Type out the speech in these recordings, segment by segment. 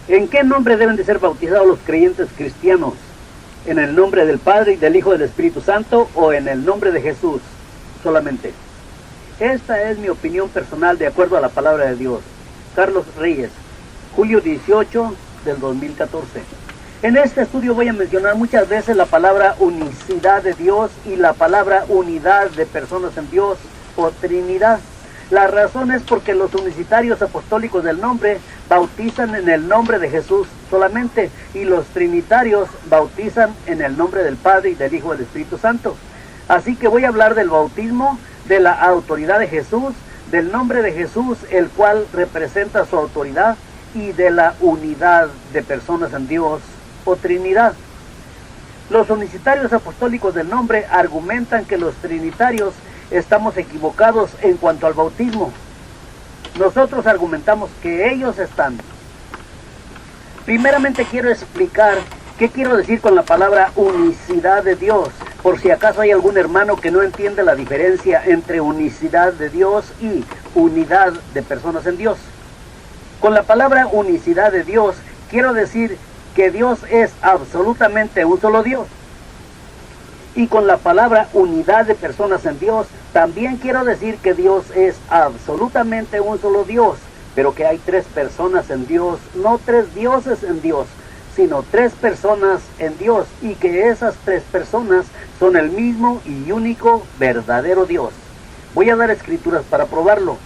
¿En qué nombre deben de ser bautizados los creyentes cristianos? ¿En el nombre del Padre y del Hijo y del Espíritu Santo o en el nombre de Jesús solamente? Esta es mi opinión personal de acuerdo a la palabra de Dios. Carlos Reyes, julio 18 del 2014. En este estudio voy a mencionar muchas veces la palabra unicidad de Dios y la palabra unidad de personas en Dios o Trinidad. La razón es porque los unicitarios apostólicos del nombre bautizan en el nombre de Jesús solamente y los trinitarios bautizan en el nombre del Padre y del Hijo y del Espíritu Santo. Así que voy a hablar del bautismo, de la autoridad de Jesús, del nombre de Jesús, el cual representa su autoridad, y de la unidad de personas en Dios o Trinidad. Los unicitarios apostólicos del nombre argumentan que los trinitarios estamos equivocados en cuanto al bautismo. Nosotros argumentamos que ellos están. Primeramente quiero explicar qué quiero decir con la palabra unicidad de Dios, por si acaso hay algún hermano que no entiende la diferencia entre unicidad de Dios y unidad de personas en Dios. Con la palabra unicidad de Dios quiero decir que Dios es absolutamente un solo Dios. Y con la palabra unidad de personas en Dios, también quiero decir que Dios es absolutamente un solo Dios, pero que hay tres personas en Dios, no tres dioses en Dios, sino tres personas en Dios, y que esas tres personas son el mismo y único verdadero Dios. Voy a dar escrituras para probarlo.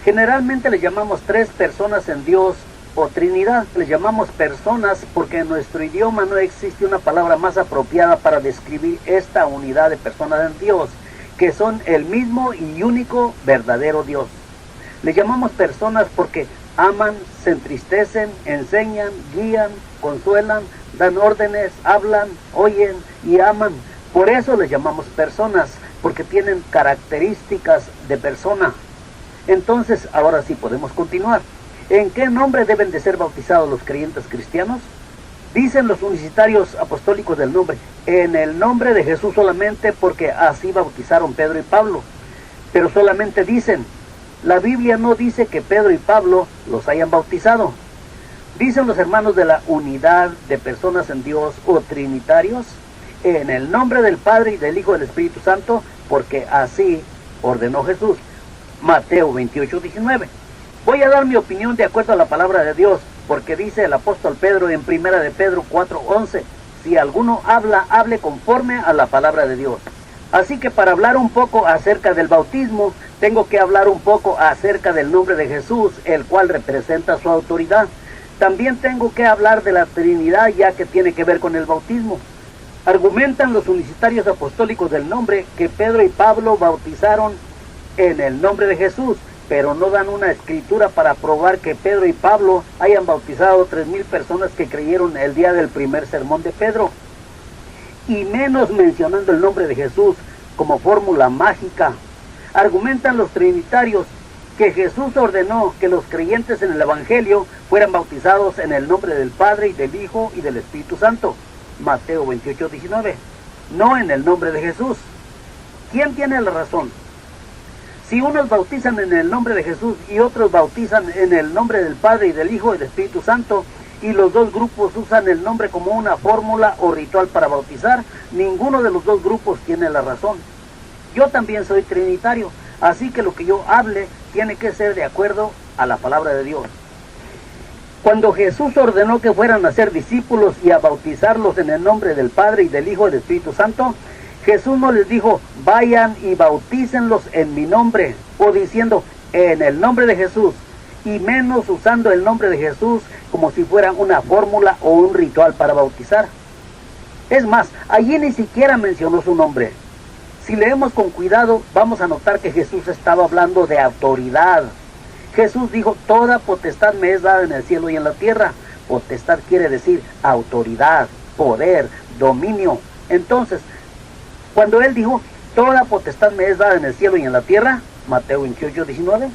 Generalmente le llamamos tres personas en Dios o Trinidad. Le llamamos personas porque en nuestro idioma no existe una palabra más apropiada para describir esta unidad de personas en Dios, que son el mismo y único verdadero Dios. Le llamamos personas porque aman, se entristecen, enseñan, guían, consuelan, dan órdenes, hablan, oyen y aman. Por eso les llamamos personas, porque tienen características de persona. Entonces, ahora sí podemos continuar. ¿En qué nombre deben de ser bautizados los creyentes cristianos? Dicen los unicitarios apostólicos del nombre, en el nombre de Jesús solamente, porque así bautizaron Pedro y Pablo. Pero solamente dicen, la Biblia no dice que Pedro y Pablo los hayan bautizado. Dicen los hermanos de la unidad de personas en Dios o trinitarios, en el nombre del Padre y del Hijo y del Espíritu Santo, porque así ordenó Jesús. Mateo 28:19. Voy a dar mi opinión de acuerdo a la palabra de Dios, porque dice el apóstol Pedro en 1 de Pedro 4:11, si alguno habla, hable conforme a la palabra de Dios. Así que para hablar un poco acerca del bautismo, tengo que hablar un poco acerca del nombre de Jesús, el cual representa su autoridad. También tengo que hablar de la Trinidad, ya que tiene que ver con el bautismo. Argumentan los unicitarios apostólicos del nombre que Pedro y Pablo bautizaron en el nombre de Jesús, pero no dan una escritura para probar que Pedro y Pablo hayan bautizado 3,000 personas que creyeron el día del primer sermón de Pedro, y menos mencionando el nombre de Jesús como fórmula mágica. Argumentan los trinitarios que Jesús ordenó que los creyentes en el Evangelio fueran bautizados en el nombre del Padre y del Hijo y del Espíritu Santo, Mateo 28:19, no en el nombre de Jesús. ¿Quién tiene la razón? Si unos bautizan en el nombre de Jesús y otros bautizan en el nombre del Padre y del Hijo y del Espíritu Santo, y los dos grupos usan el nombre como una fórmula o ritual para bautizar, ninguno de los dos grupos tiene la razón. Yo también soy trinitario, así que lo que yo hable tiene que ser de acuerdo a la palabra de Dios. Cuando Jesús ordenó que fueran a ser discípulos y a bautizarlos en el nombre del Padre y del Hijo y del Espíritu Santo, Jesús no les dijo, vayan y bautícenlos en mi nombre, o diciendo, en el nombre de Jesús, y menos usando el nombre de Jesús como si fuera una fórmula o un ritual para bautizar. Es más, allí ni siquiera mencionó su nombre. Si leemos con cuidado, vamos a notar que Jesús estaba hablando de autoridad. Jesús dijo, toda potestad me es dada en el cielo y en la tierra. Potestad quiere decir autoridad, poder, dominio. Entonces, cuando él dijo, toda potestad me es dada en el cielo y en la tierra, Mateo 28:19,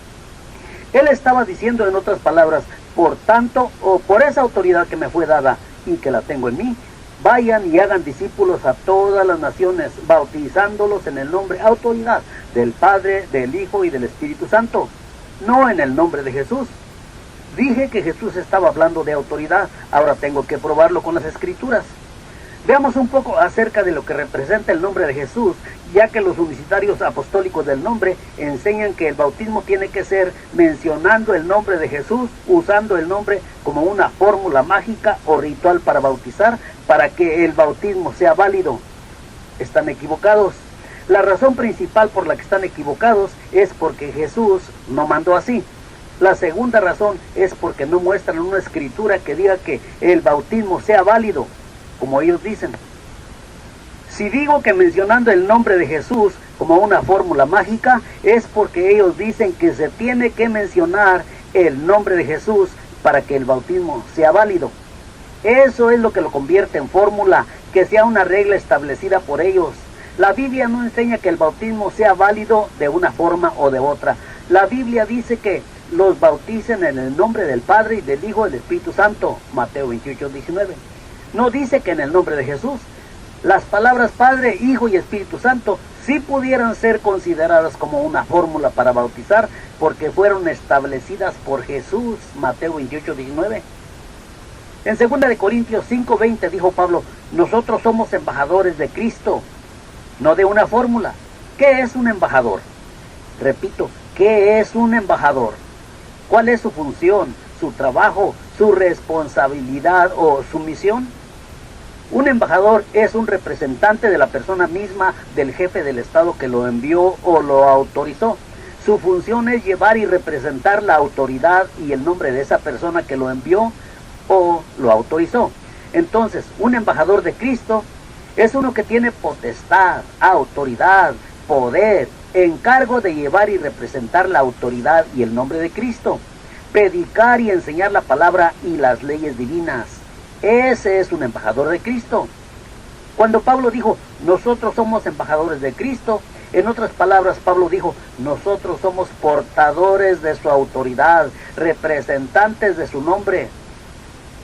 él estaba diciendo en otras palabras, por tanto, o por esa autoridad que me fue dada y que la tengo en mí, vayan y hagan discípulos a todas las naciones, bautizándolos en el nombre, autoridad, del Padre, del Hijo y del Espíritu Santo, no en el nombre de Jesús. Dije que Jesús estaba hablando de autoridad, ahora tengo que probarlo con las Escrituras. Veamos un poco acerca de lo que representa el nombre de Jesús, ya que los universitarios apostólicos del nombre enseñan que el bautismo tiene que ser mencionando el nombre de Jesús, usando el nombre como una fórmula mágica o ritual para bautizar, para que el bautismo sea válido. Están equivocados. La razón principal por la que están equivocados es porque Jesús no mandó así. La segunda razón es porque no muestran una escritura que diga que el bautismo sea válido, como ellos dicen. Si digo que mencionando el nombre de Jesús como una fórmula mágica, es porque ellos dicen que se tiene que mencionar el nombre de Jesús para que el bautismo sea válido. Eso es lo que lo convierte en fórmula, que sea una regla establecida por ellos. La Biblia no enseña que el bautismo sea válido de una forma o de otra. La Biblia dice que los bauticen en el nombre del Padre y del Hijo y del Espíritu Santo, Mateo 28:19. No dice que en el nombre de Jesús. Las palabras Padre, Hijo y Espíritu Santo sí pudieran ser consideradas como una fórmula para bautizar, porque fueron establecidas por Jesús, Mateo 28:19. En 2 Corintios 5:20 dijo Pablo, nosotros somos embajadores de Cristo, no de una fórmula. ¿Qué es un embajador? Repito, ¿qué es un embajador? ¿Cuál es su función, su trabajo, su responsabilidad o su misión? Un embajador es un representante de la persona misma del jefe del Estado que lo envió o lo autorizó. Su función es llevar y representar la autoridad y el nombre de esa persona que lo envió o lo autorizó. Entonces, un embajador de Cristo es uno que tiene potestad, autoridad, poder, encargo de llevar y representar la autoridad y el nombre de Cristo, predicar y enseñar la palabra y las leyes divinas. Ese es un embajador de Cristo. Cuando Pablo dijo, nosotros somos embajadores de Cristo, en otras palabras, Pablo dijo, nosotros somos portadores de su autoridad, representantes de su nombre.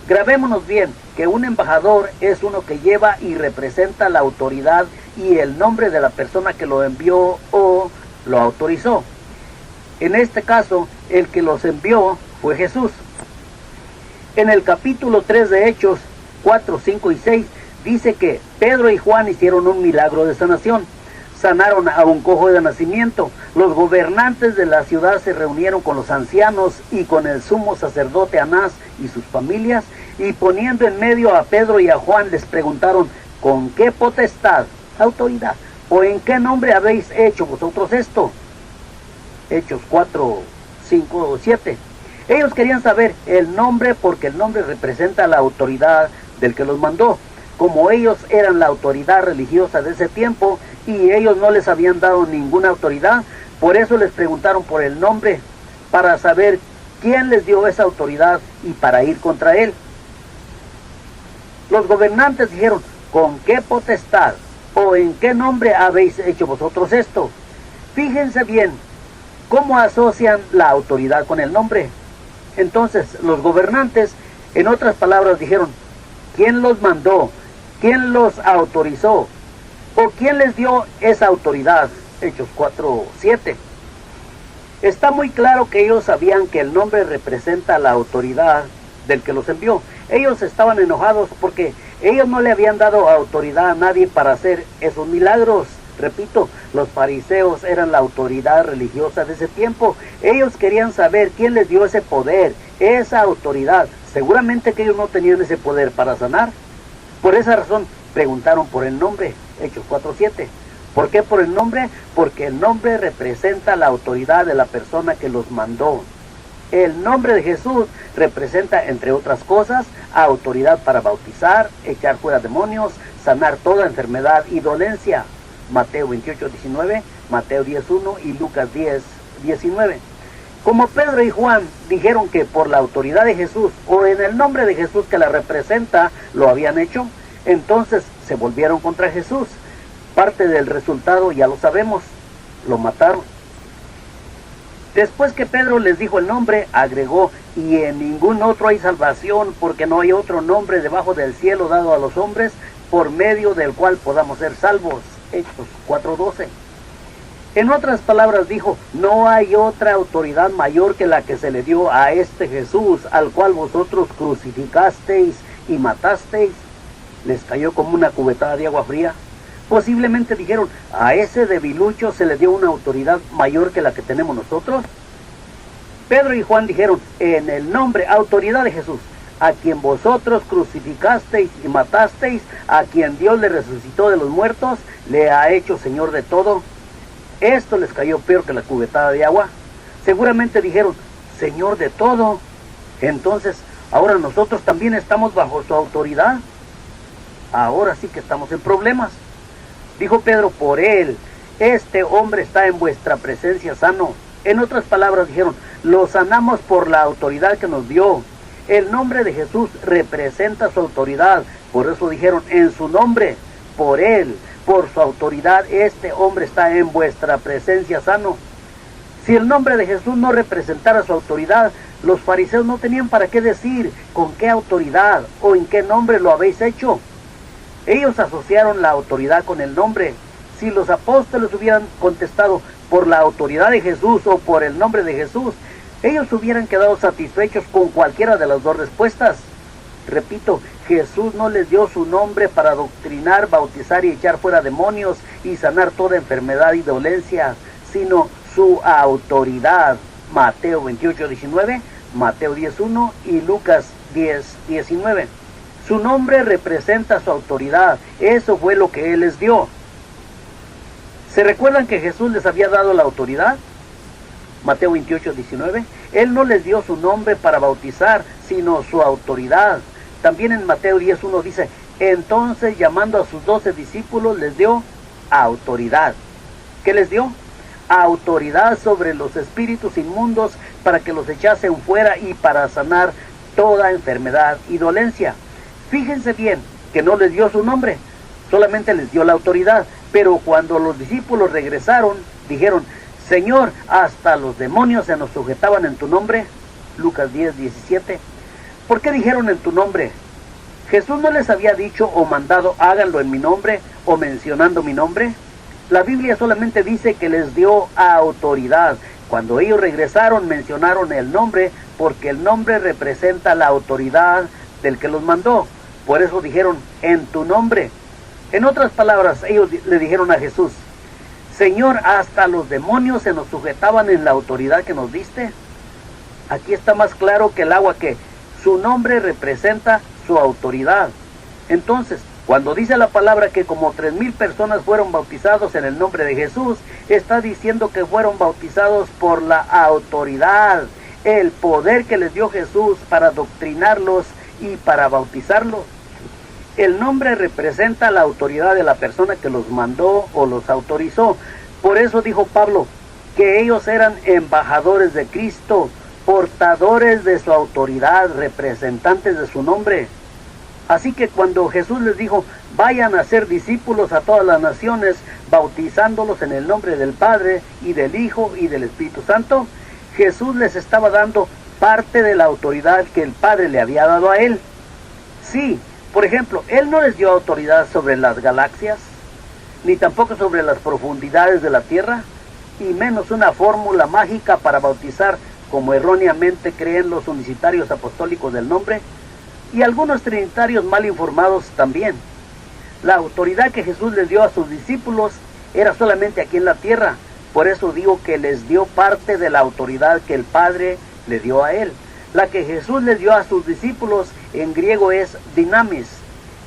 Grabémonos bien que un embajador es uno que lleva y representa la autoridad y el nombre de la persona que lo envió o lo autorizó. En este caso, el que los envió fue Jesús. En el capítulo 3 de Hechos 4, 5 y 6 dice que Pedro y Juan hicieron un milagro de sanación. Sanaron a un cojo de nacimiento. Los gobernantes de la ciudad se reunieron con los ancianos y con el sumo sacerdote Anás y sus familias, y poniendo en medio a Pedro y a Juan les preguntaron, ¿con qué potestad, autoridad, o en qué nombre habéis hecho vosotros esto? Hechos 4, 5, 7. Ellos querían saber el nombre porque el nombre representa la autoridad del que los mandó. Como ellos eran la autoridad religiosa de ese tiempo y ellos no les habían dado ninguna autoridad, por eso les preguntaron por el nombre, para saber quién les dio esa autoridad y para ir contra él. Los gobernantes dijeron, ¿con qué potestad o en qué nombre habéis hecho vosotros esto? Fíjense bien cómo asocian la autoridad con el nombre. Entonces los gobernantes, en otras palabras, dijeron, ¿quién los mandó? ¿Quién los autorizó? ¿O quién les dio esa autoridad? Hechos 4, 7. Está muy claro que ellos sabían que el nombre representa la autoridad del que los envió. Ellos estaban enojados porque ellos no le habían dado autoridad a nadie para hacer esos milagros. Repito, los fariseos eran la autoridad religiosa de ese tiempo. Ellos querían saber quién les dio ese poder, esa autoridad. Seguramente que ellos no tenían ese poder para sanar. Por esa razón preguntaron por el nombre, Hechos 4:7. ¿Por qué por el nombre? Porque el nombre representa la autoridad de la persona que los mandó. El nombre de Jesús representa, entre otras cosas, autoridad para bautizar, echar fuera demonios, sanar toda enfermedad y dolencia. Mateo 28:19, Mateo 10:1 y Lucas 10:19. Como Pedro y Juan dijeron que por la autoridad de Jesús o en el nombre de Jesús que la representa lo habían hecho, entonces se volvieron contra Jesús. Parte del resultado ya lo sabemos, lo mataron. Después que Pedro les dijo el nombre, agregó, y en ningún otro hay salvación, porque no hay otro nombre debajo del cielo dado a los hombres, por medio del cual podamos ser salvos. Hechos 4:12. En otras palabras dijo, no hay otra autoridad mayor que la que se le dio a este Jesús, al cual vosotros crucificasteis y matasteis. Les cayó como una cubetada de agua fría. Posiblemente dijeron, a ese debilucho se le dio una autoridad mayor que la que tenemos nosotros. Pedro y Juan dijeron, en el nombre, autoridad de Jesús, a quien vosotros crucificasteis y matasteis, a quien Dios le resucitó de los muertos, le ha hecho Señor de todo. Esto les cayó peor que la cubetada de agua. Seguramente dijeron, Señor de todo. Entonces, ahora nosotros también estamos bajo su autoridad. Ahora sí que estamos en problemas. Dijo Pedro, por él, este hombre está en vuestra presencia sano. En otras palabras dijeron, lo sanamos por la autoridad que nos dio. El nombre de Jesús representa su autoridad. Por eso dijeron, en su nombre, por él, por su autoridad, este hombre está en vuestra presencia sano. Si el nombre de Jesús no representara su autoridad, los fariseos no tenían para qué decir con qué autoridad o en qué nombre lo habéis hecho. Ellos asociaron la autoridad con el nombre. Si los apóstoles hubieran contestado por la autoridad de Jesús o por el nombre de Jesús, ellos hubieran quedado satisfechos con cualquiera de las dos respuestas. Repito, Jesús no les dio su nombre para doctrinar, bautizar y echar fuera demonios y sanar toda enfermedad y dolencia, sino su autoridad. Mateo 28:19, Mateo 10:1 y Lucas 10:19. Su nombre representa su autoridad. Eso fue lo que Él les dio. ¿Se recuerdan que Jesús les había dado la autoridad? Mateo 28:19. Él no les dio su nombre para bautizar, sino su autoridad. También en Mateo 10:1 dice, entonces llamando a sus 12 discípulos les dio autoridad. ¿Qué les dio? Autoridad sobre los espíritus inmundos para que los echasen fuera y para sanar toda enfermedad y dolencia. Fíjense bien que no les dio su nombre, solamente les dio la autoridad. Pero cuando los discípulos regresaron, dijeron, Señor, hasta los demonios se nos sujetaban en tu nombre. Lucas 10:17. ¿Por qué dijeron en tu nombre? Jesús no les había dicho o mandado háganlo en mi nombre o mencionando mi nombre. La Biblia solamente dice que les dio autoridad. Cuando ellos regresaron mencionaron el nombre porque el nombre representa la autoridad del que los mandó. Por eso dijeron en tu nombre. En otras palabras, ellos le dijeron a Jesús, Señor, hasta los demonios se nos sujetaban en la autoridad que nos diste. Aquí está más claro que el agua que su nombre representa su autoridad. Entonces, cuando dice la palabra que como 3,000 personas fueron bautizados en el nombre de Jesús, está diciendo que fueron bautizados por la autoridad, el poder que les dio Jesús para doctrinarlos y para bautizarlos. El nombre representa la autoridad de la persona que los mandó o los autorizó. Por eso dijo Pablo que ellos eran embajadores de Cristo, portadores de su autoridad, representantes de su nombre. Así que cuando Jesús les dijo, vayan a ser discípulos a todas las naciones, bautizándolos en el nombre del Padre y del Hijo y del Espíritu Santo, Jesús les estaba dando parte de la autoridad que el Padre le había dado a Él. Sí, por ejemplo, Él no les dio autoridad sobre las galaxias, ni tampoco sobre las profundidades de la tierra, y menos una fórmula mágica para bautizar, como erróneamente creen los unicitarios apostólicos del nombre, y algunos trinitarios mal informados también. La autoridad que Jesús les dio a sus discípulos era solamente aquí en la tierra. Por eso digo que les dio parte de la autoridad que el Padre le dio a Él. La que Jesús les dio a sus discípulos en griego es dinamis.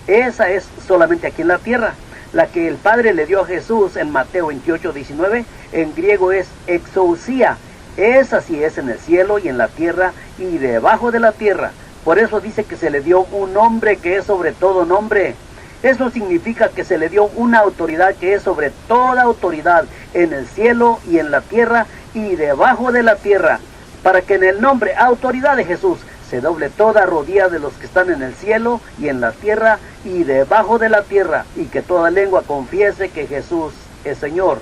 Esa es solamente aquí en la tierra. La que el Padre le dio a Jesús en Mateo 28:19 en griego es exousia. Esa sí es en el cielo y en la tierra y debajo de la tierra. Por eso dice que se le dio un nombre que es sobre todo nombre. Eso significa que se le dio una autoridad que es sobre toda autoridad en el cielo y en la tierra y debajo de la tierra, para que en el nombre, autoridad de Jesús, se doble toda rodilla de los que están en el cielo y en la tierra y debajo de la tierra, y que toda lengua confiese que Jesús es Señor.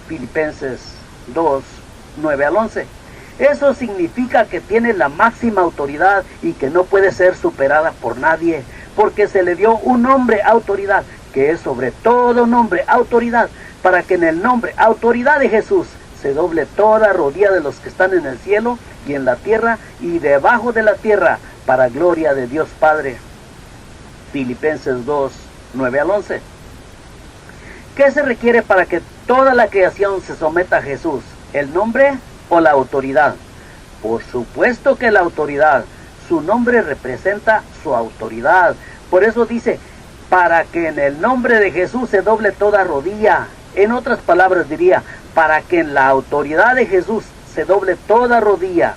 Filipenses 2:9-11. Eso significa que tiene la máxima autoridad y que no puede ser superada por nadie, porque se le dio un nombre, autoridad, que es sobre todo nombre, autoridad, para que en el nombre, autoridad de Jesús, se doble toda rodilla de los que están en el cielo y en la tierra y debajo de la tierra, para gloria de Dios Padre. Filipenses 2, 9 al 11. ¿Qué se requiere para que toda la creación se someta a Jesús? ¿El nombre o la autoridad? Por supuesto que la autoridad. Su nombre representa su autoridad. Por eso dice, para que en el nombre de Jesús se doble toda rodilla. En otras palabras diría, para que en la autoridad de Jesús se doble toda rodilla.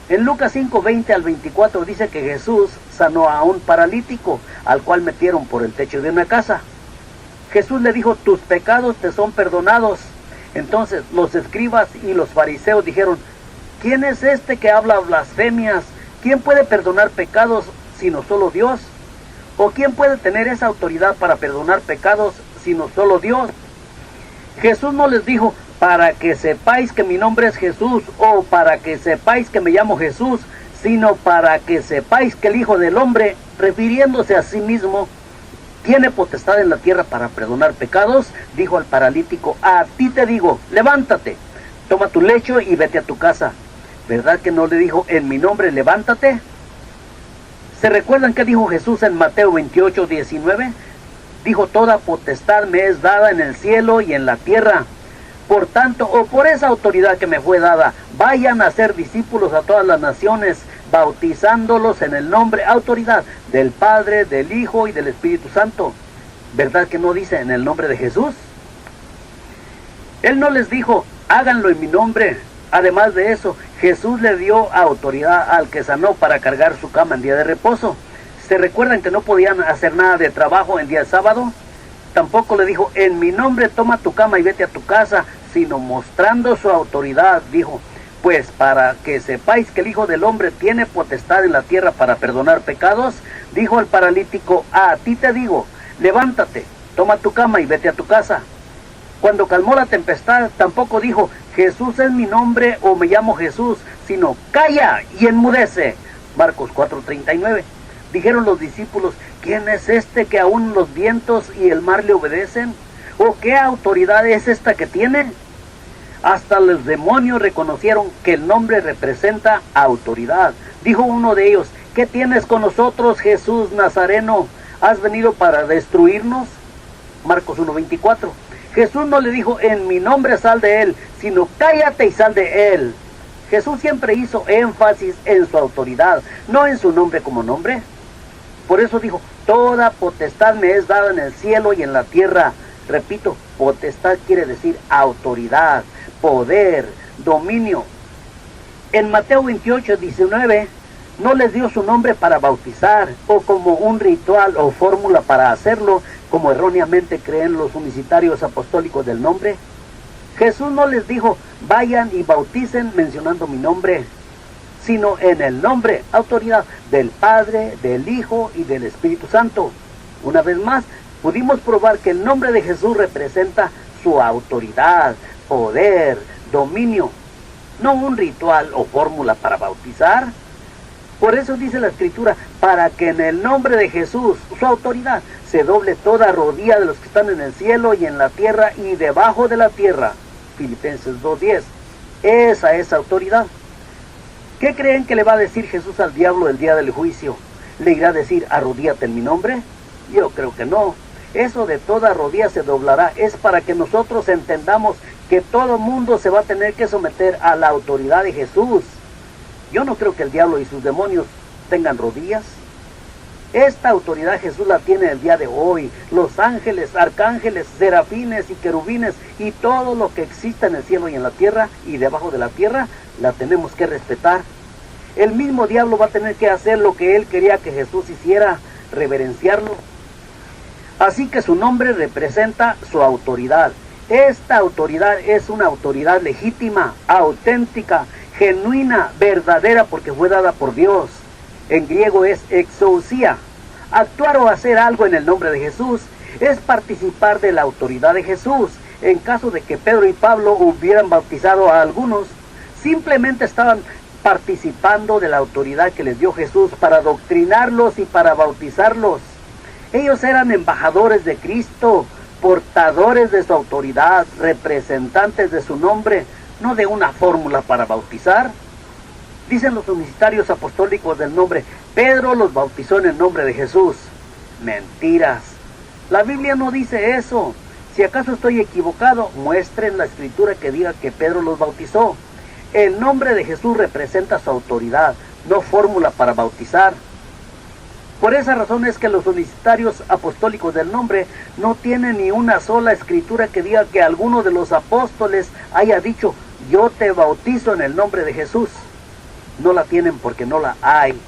En Lucas 5, 20 al 24 dice que Jesús sanó a un paralítico, al cual metieron por el techo de una casa. Jesús le dijo, tus pecados te son perdonados. Entonces los escribas y los fariseos dijeron, ¿quién es este que habla blasfemias? ¿Quién puede perdonar pecados sino solo Dios? ¿O quién puede tener esa autoridad para perdonar pecados sino solo Dios? Jesús no les dijo, para que sepáis que mi nombre es Jesús, o para que sepáis que me llamo Jesús, sino para que sepáis que el Hijo del Hombre, refiriéndose a sí mismo, tiene potestad en la tierra para perdonar pecados. Dijo al paralítico, a ti te digo, levántate, toma tu lecho y vete a tu casa. ¿Verdad que no le dijo, en mi nombre, levántate? ¿Se recuerdan qué dijo Jesús en Mateo 28, 19? Dijo, toda potestad me es dada en el cielo y en la tierra. Por tanto, o por esa autoridad que me fue dada, vayan a ser discípulos a todas las naciones, bautizándolos en el nombre, autoridad, del Padre, del Hijo y del Espíritu Santo. ¿Verdad que no dice en el nombre de Jesús? Él no les dijo, háganlo en mi nombre. Además de eso, Jesús le dio autoridad al que sanó para cargar su cama en día de reposo. ¿Se recuerdan que no podían hacer nada de trabajo en día de sábado? Tampoco le dijo, en mi nombre toma tu cama y vete a tu casa, sino mostrando su autoridad, dijo, pues para que sepáis que el Hijo del Hombre tiene potestad en la tierra para perdonar pecados, dijo al paralítico, a ti te digo, levántate, toma tu cama y vete a tu casa. Cuando calmó la tempestad, tampoco dijo, Jesús es mi nombre o me llamo Jesús, sino calla y enmudece. Marcos 4:39. Dijeron los discípulos, ¿quién es este que aún los vientos y el mar le obedecen? ¿O qué autoridad es esta que tiene? Hasta los demonios reconocieron que el nombre representa autoridad. Dijo uno de ellos, ¿qué tienes con nosotros, Jesús Nazareno? ¿Has venido para destruirnos? Marcos 1:24. Jesús no le dijo, en mi nombre sal de él, sino cállate y sal de él. Jesús siempre hizo énfasis en su autoridad, no en su nombre como nombre. Por eso dijo, toda potestad me es dada en el cielo y en la tierra. Repito, potestad quiere decir autoridad, poder, dominio. En Mateo 28:19 no les dio su nombre para bautizar o como un ritual o fórmula para hacerlo, como erróneamente creen los unicitarios apostólicos del nombre. Jesús no les dijo, vayan y bauticen mencionando mi nombre, sino en el nombre, autoridad del Padre, del Hijo y del Espíritu Santo. Una vez más, pudimos probar que el nombre de Jesús representa su autoridad, poder, dominio, no un ritual o fórmula para bautizar. Por eso dice la Escritura, para que en el nombre de Jesús, su autoridad, se doble toda rodilla de los que están en el cielo y en la tierra y debajo de la tierra. Filipenses 2:10. Esa es autoridad. ¿Qué creen que le va a decir Jesús al diablo el día del juicio? ¿Le irá a decir, arrodíate en mi nombre? Yo creo que no. Eso de toda rodilla se doblará es para que nosotros entendamos que todo mundo se va a tener que someter a la autoridad de Jesús. Yo no creo que el diablo y sus demonios tengan rodillas. Esta autoridad Jesús la tiene el día de hoy. Los ángeles, arcángeles, serafines y querubines y todo lo que exista en el cielo y en la tierra y debajo de la tierra, la tenemos que respetar. El mismo diablo va a tener que hacer lo que él quería que Jesús hiciera, reverenciarlo. Así que su nombre representa su autoridad. Esta autoridad es una autoridad legítima, auténtica, genuina, verdadera, porque fue dada por Dios. En griego es exousia. Actuar o hacer algo en el nombre de Jesús es participar de la autoridad de Jesús. En caso de que Pedro y Pablo hubieran bautizado a algunos, simplemente estaban participando de la autoridad que les dio Jesús para adoctrinarlos y para bautizarlos. Ellos eran embajadores de Cristo, portadores de su autoridad, representantes de su nombre, no de una fórmula para bautizar. Dicen los universitarios apostólicos del nombre, Pedro los bautizó en el nombre de Jesús. Mentiras. La Biblia no dice eso. Si acaso estoy equivocado, muestren la escritura que diga que Pedro los bautizó. El nombre de Jesús representa su autoridad, no fórmula para bautizar. Por esa razón es que los universitarios apostólicos del nombre no tienen ni una sola escritura que diga que alguno de los apóstoles haya dicho, yo te bautizo en el nombre de Jesús. No la tienen porque no la hay.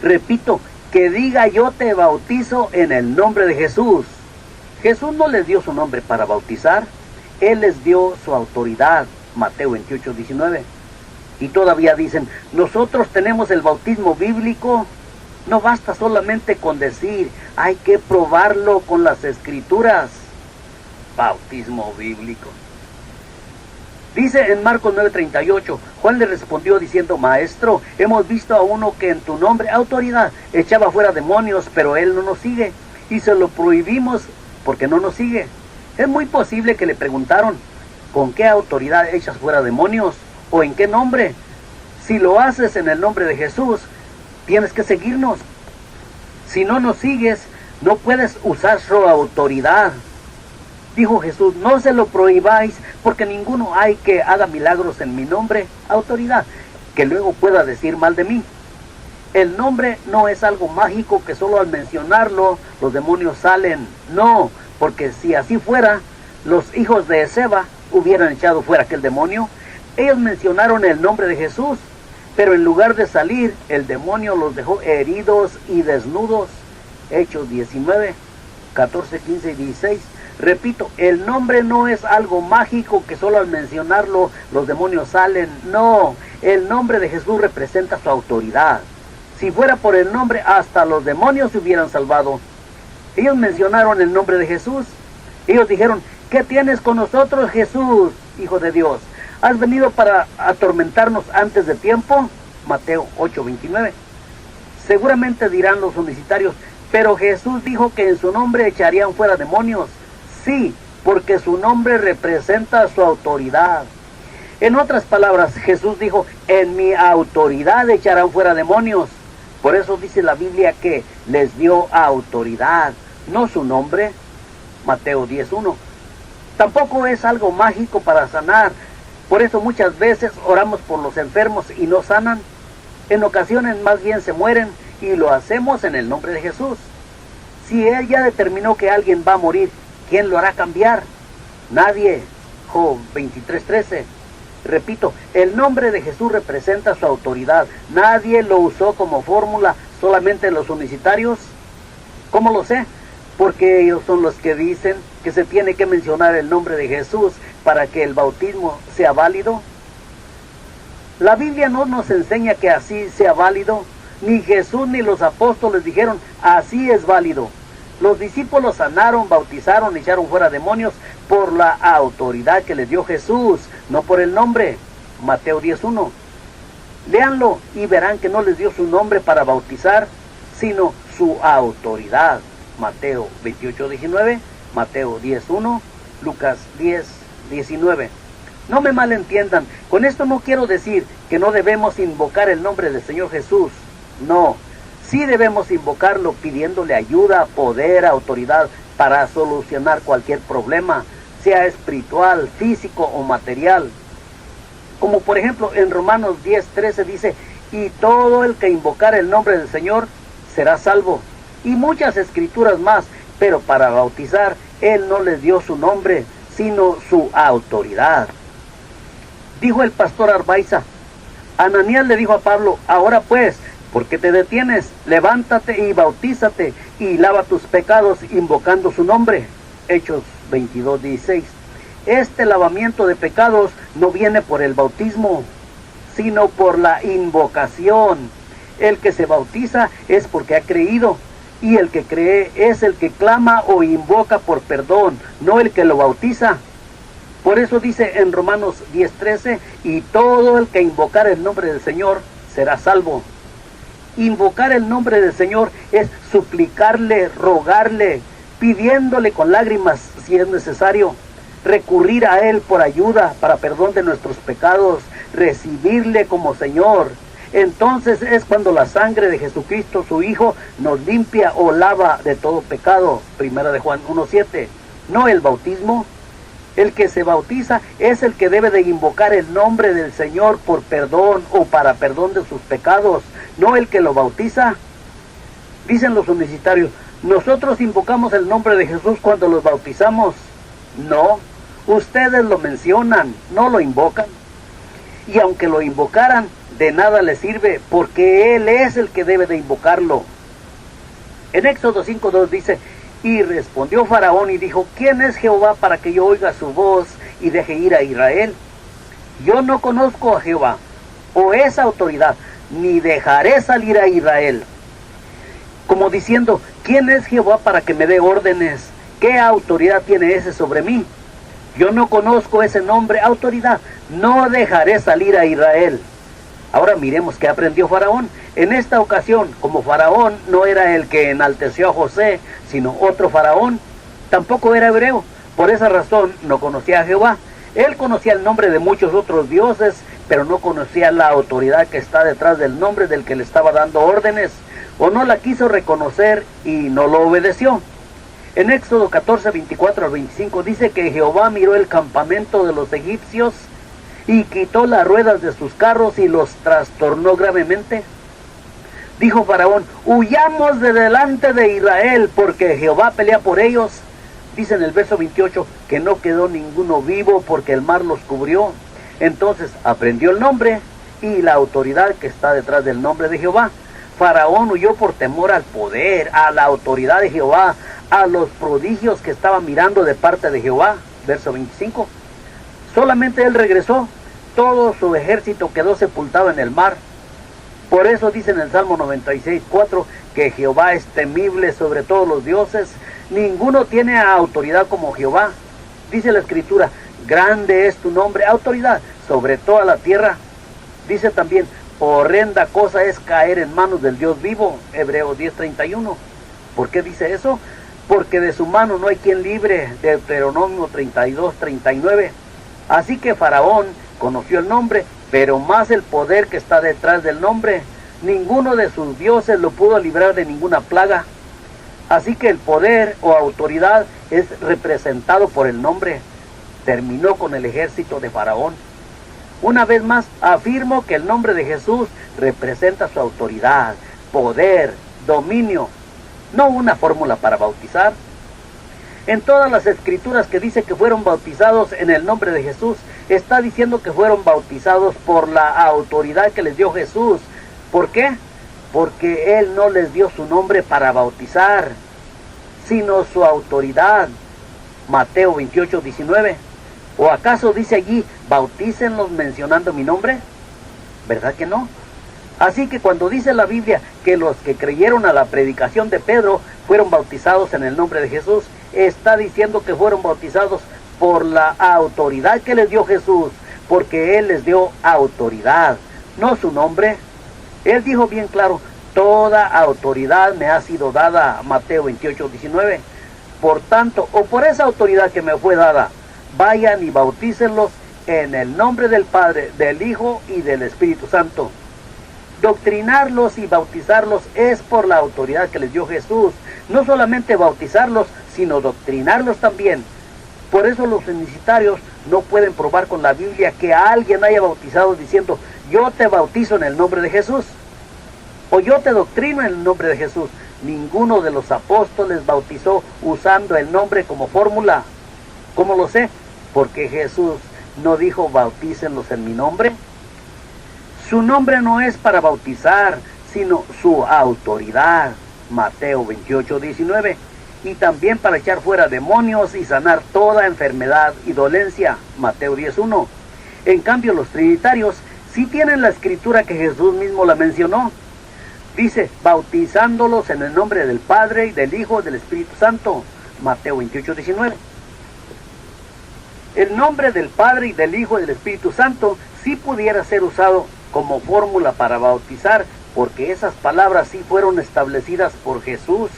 Repito, que diga yo te bautizo en el nombre de Jesús. Jesús no les dio su nombre para bautizar, Él les dio su autoridad, Mateo 28, 19. Y todavía dicen, nosotros tenemos el bautismo bíblico. No basta solamente con decir, hay que probarlo con las escrituras. Bautismo bíblico. Dice en Marcos 9:38, Juan le respondió diciendo, Maestro, hemos visto a uno que en tu nombre, autoridad, echaba fuera demonios, pero él no nos sigue, y se lo prohibimos porque no nos sigue. Es muy posible que le preguntaron, ¿con qué autoridad echas fuera demonios? ¿O en qué nombre? Si lo haces en el nombre de Jesús, tienes que seguirnos. Si no nos sigues, no puedes usar su autoridad. Dijo Jesús, no se lo prohibáis, porque ninguno hay que haga milagros en mi nombre, autoridad, que luego pueda decir mal de mí. El nombre no es algo mágico que solo al mencionarlo los demonios salen. No, porque si así fuera, los hijos de Seba hubieran echado fuera aquel demonio. Ellos mencionaron el nombre de Jesús, pero en lugar de salir, el demonio los dejó heridos y desnudos. Hechos 19, 14, 15 y 16. Repito, el nombre no es algo mágico que solo al mencionarlo los demonios salen. No, el nombre de Jesús representa su autoridad. Si fuera por el nombre, hasta los demonios se hubieran salvado. Ellos mencionaron el nombre de Jesús. Ellos dijeron, ¿qué tienes con nosotros, Jesús, Hijo de Dios? ¿Has venido para atormentarnos antes de tiempo? Mateo 8:29. Seguramente dirán los universitarios, pero Jesús dijo que en su nombre echarían fuera demonios. Sí, porque su nombre representa su autoridad. En otras palabras, Jesús dijo, en mi autoridad echarán fuera demonios. Por eso dice la Biblia que les dio autoridad, no su nombre. Mateo 10:1. Tampoco es algo mágico para sanar. Por eso muchas veces oramos por los enfermos y no sanan. En ocasiones más bien se mueren y lo hacemos en el nombre de Jesús. Si Él ya determinó que alguien va a morir, ¿quién lo hará cambiar? Nadie. Job 23:13. Repito, el nombre de Jesús representa su autoridad. Nadie lo usó como fórmula, solamente los universitarios. ¿Cómo lo sé? Porque ellos son los que dicen que se tiene que mencionar el nombre de Jesús para que el bautismo sea válido. La Biblia no nos enseña que así sea válido. Ni Jesús ni los apóstoles dijeron, así es válido. Los discípulos sanaron, bautizaron, echaron fuera demonios por la autoridad que les dio Jesús, no por el nombre. Mateo 10:1. Léanlo y verán que no les dio su nombre para bautizar, sino su autoridad. Mateo 28:19, Mateo 10:1, Lucas 10:19. No me malentiendan, con esto no quiero decir que no debemos invocar el nombre del Señor Jesús. No, sí debemos invocarlo pidiéndole ayuda, poder, autoridad para solucionar cualquier problema, sea espiritual, físico o material. Como por ejemplo en Romanos 10:13 dice, y todo el que invocar el nombre del Señor será salvo. Y muchas escrituras más, pero para bautizar Él no les dio su nombre, sino su autoridad. Dijo el pastor Arbaiza, Ananías le dijo a Pablo, ahora pues, ¿por qué te detienes? Levántate y bautízate y lava tus pecados invocando su nombre. Hechos 22:16. Este lavamiento de pecados no viene por el bautismo, sino por la invocación. El que se bautiza es porque ha creído, y el que cree es el que clama o invoca por perdón, no el que lo bautiza. Por eso dice en Romanos 10:13, y todo el que invocar el nombre del Señor será salvo. Invocar el nombre del Señor es suplicarle, rogarle, pidiéndole con lágrimas, si es necesario, recurrir a Él por ayuda para perdón de nuestros pecados, recibirle como Señor. Entonces es cuando la sangre de Jesucristo, su Hijo, nos limpia o lava de todo pecado. Primera de Juan 1:7. No el bautismo. El que se bautiza es el que debe de invocar el nombre del Señor por perdón o para perdón de sus pecados, no el que lo bautiza. Dicen los universitarios, nosotros invocamos el nombre de Jesús cuando los bautizamos. No, ustedes lo mencionan, no lo invocan. Y aunque lo invocaran, de nada les sirve, porque Él es el que debe de invocarlo. En Éxodo 5:2 dice, y respondió Faraón y dijo, ¿quién es Jehová para que yo oiga su voz y deje ir a Israel? Yo no conozco a Jehová, o esa autoridad, ni dejaré salir a Israel. Como diciendo, ¿quién es Jehová para que me dé órdenes? ¿Qué autoridad tiene ese sobre mí? Yo no conozco ese nombre, autoridad, no dejaré salir a Israel. Ahora miremos qué aprendió Faraón. En esta ocasión, como Faraón no era el que enalteció a José, sino otro Faraón, tampoco era hebreo. Por esa razón no conocía a Jehová. Él conocía el nombre de muchos otros dioses, pero no conocía la autoridad que está detrás del nombre del que le estaba dando órdenes, o no la quiso reconocer y no lo obedeció. En Éxodo 14:24-25 dice que Jehová miró el campamento de los egipcios y quitó las ruedas de sus carros y los trastornó gravemente. Dijo Faraón, huyamos de delante de Israel, porque Jehová pelea por ellos. Dice en el verso 28 que no quedó ninguno vivo porque el mar los cubrió. Entonces aprendió el nombre y la autoridad que está detrás del nombre de Jehová. Faraón huyó por temor al poder, a la autoridad de Jehová, a los prodigios que estaba mirando de parte de Jehová. Verso 25. Solamente él regresó, todo su ejército quedó sepultado en el mar. Por eso dice en el Salmo 96:4 que Jehová es temible sobre todos los dioses, ninguno tiene autoridad como Jehová. Dice la Escritura, grande es tu nombre, autoridad sobre toda la tierra. Dice también, horrenda cosa es caer en manos del Dios vivo, Hebreos 10:31. ¿Por qué dice eso? Porque de su mano no hay quien libre, Deuteronomio 32:39. Así que Faraón conoció el nombre, pero más el poder que está detrás del nombre. Ninguno de sus dioses lo pudo librar de ninguna plaga. Así que el poder o autoridad es representado por el nombre. Terminó con el ejército de Faraón. Una vez más, afirmo que el nombre de Jesús representa su autoridad, poder, dominio, no una fórmula para bautizar. En todas las escrituras que dice que fueron bautizados en el nombre de Jesús, está diciendo que fueron bautizados por la autoridad que les dio Jesús. ¿Por qué? Porque Él no les dio su nombre para bautizar, sino su autoridad. Mateo 28:19. ¿O acaso dice allí, bautícenlos mencionando mi nombre? ¿Verdad que no? Así que cuando dice la Biblia que los que creyeron a la predicación de Pedro fueron bautizados en el nombre de Jesús, está diciendo que fueron bautizados por la autoridad que les dio Jesús, porque Él les dio autoridad, no su nombre. Él dijo bien claro, toda autoridad me ha sido dada, Mateo 28:19. Por tanto, o por esa autoridad que me fue dada, vayan y bautícenlos en el nombre del Padre, del Hijo y del Espíritu Santo. Doctrinarlos y bautizarlos es por la autoridad que les dio Jesús. No solamente bautizarlos, sino doctrinarlos también. Por eso los unicitarios no pueden probar con la Biblia que alguien haya bautizado diciendo, yo te bautizo en el nombre de Jesús, o yo te doctrino en el nombre de Jesús. Ninguno de los apóstoles bautizó usando el nombre como fórmula. ¿Cómo lo sé? Porque Jesús no dijo bautícenlos en mi nombre. Su nombre no es para bautizar, sino su autoridad. Mateo 28:19. Y también para echar fuera demonios y sanar toda enfermedad y dolencia. Mateo 10:1. En cambio, los trinitarios sí tienen la escritura que Jesús mismo la mencionó. Dice, bautizándolos en el nombre del Padre, y del Hijo y del Espíritu Santo. Mateo 28:19. El nombre del Padre y del Hijo y del Espíritu Santo sí pudiera ser usado como fórmula para bautizar, porque esas palabras sí fueron establecidas por Jesús.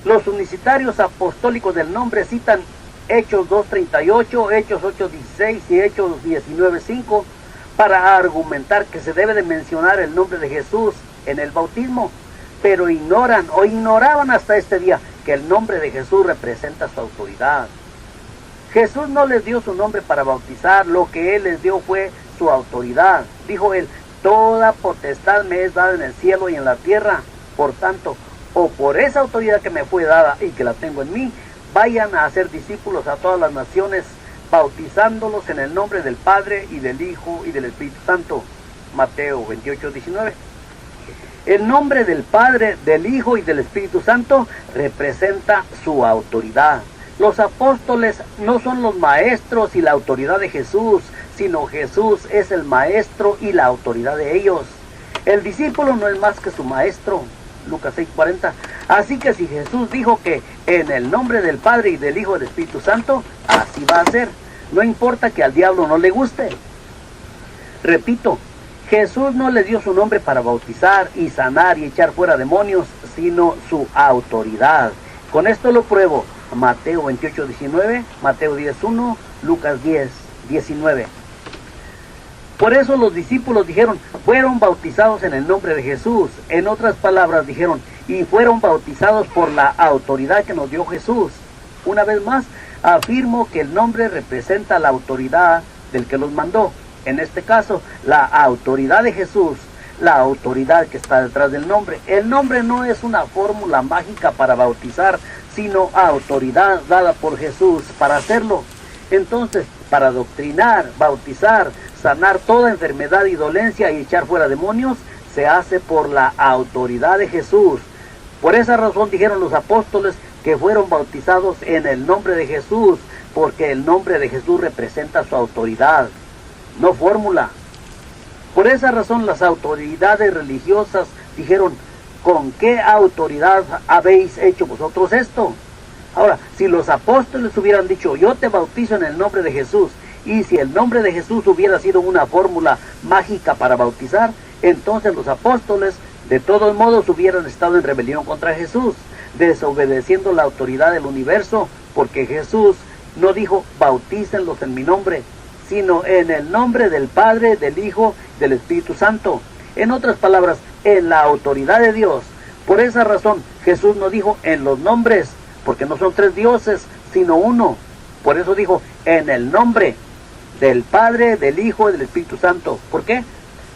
Los unicitarios apostólicos del nombre citan Hechos 2:38, Hechos 8:16 y Hechos 19:5 para argumentar que se debe de mencionar el nombre de Jesús en el bautismo, pero ignoraban hasta este día que el nombre de Jesús representa su autoridad. Jesús no les dio su nombre para bautizar, lo que Él les dio fue su autoridad. Dijo Él: toda potestad me es dada en el cielo y en la tierra, por tanto, o por esa autoridad que me fue dada y que la tengo en mí, vayan a hacer discípulos a todas las naciones, bautizándolos en el nombre del Padre y del Hijo y del Espíritu Santo. Mateo 28:19. El nombre del Padre, del Hijo y del Espíritu Santo representa su autoridad. Los apóstoles no son los maestros y la autoridad de Jesús, sino Jesús es el maestro y la autoridad de ellos. El discípulo no es más que su maestro. Lucas 6:40. Así que si Jesús dijo que en el nombre del Padre y del Hijo y del Espíritu Santo, así va a ser. No importa que al diablo no le guste. Repito, Jesús no les dio su nombre para bautizar y sanar y echar fuera demonios, sino su autoridad. Con esto lo pruebo. Mateo 28:19, Mateo 10:1, Lucas 10:19. Por eso los discípulos dijeron: fueron bautizados en el nombre de Jesús. En otras palabras dijeron: y fueron bautizados por la autoridad que nos dio Jesús. Una vez más, afirmo que el nombre representa la autoridad del que los mandó. En este caso, la autoridad de Jesús, la autoridad que está detrás del nombre. El nombre no es una fórmula mágica para bautizar, sino autoridad dada por Jesús para hacerlo. Entonces, para doctrinar, bautizar, sanar toda enfermedad y dolencia y echar fuera demonios, se hace por la autoridad de Jesús. Por esa razón dijeron los apóstoles que fueron bautizados en el nombre de Jesús, porque el nombre de Jesús representa su autoridad, no fórmula. Por esa razón las autoridades religiosas dijeron: ¿con qué autoridad habéis hecho vosotros esto? Ahora, si los apóstoles hubieran dicho: yo te bautizo en el nombre de Jesús, y si el nombre de Jesús hubiera sido una fórmula mágica para bautizar, entonces los apóstoles de todos modos hubieran estado en rebelión contra Jesús, desobedeciendo la autoridad del universo, porque Jesús no dijo: bautícenlos en mi nombre, sino en el nombre del Padre, del Hijo, del Espíritu Santo. En otras palabras, en la autoridad de Dios. Por esa razón, Jesús no dijo en los nombres, porque no son tres dioses, sino uno. Por eso dijo en el nombre del Padre, del Hijo y del Espíritu Santo. ¿Por qué?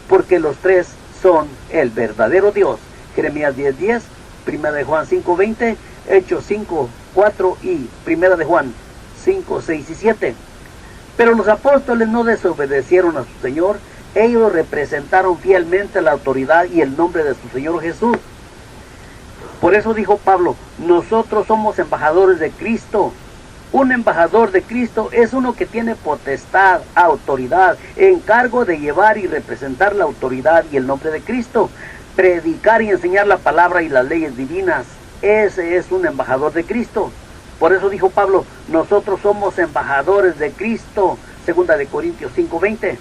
Porque los tres son el verdadero Dios. Jeremías 10:10, Primera de Juan 5:20, Hechos 5:4 y Primera de Juan 5:6 y 7. Pero los apóstoles no desobedecieron a su Señor. Ellos representaron fielmente la autoridad y el nombre de su Señor Jesús. Por eso dijo Pablo: nosotros somos embajadores de Cristo. Un embajador de Cristo es uno que tiene potestad, autoridad, encargo de llevar y representar la autoridad y el nombre de Cristo, predicar y enseñar la palabra y las leyes divinas. Ese es un embajador de Cristo. Por eso dijo Pablo: nosotros somos embajadores de Cristo. 2 de Corintios 5:20.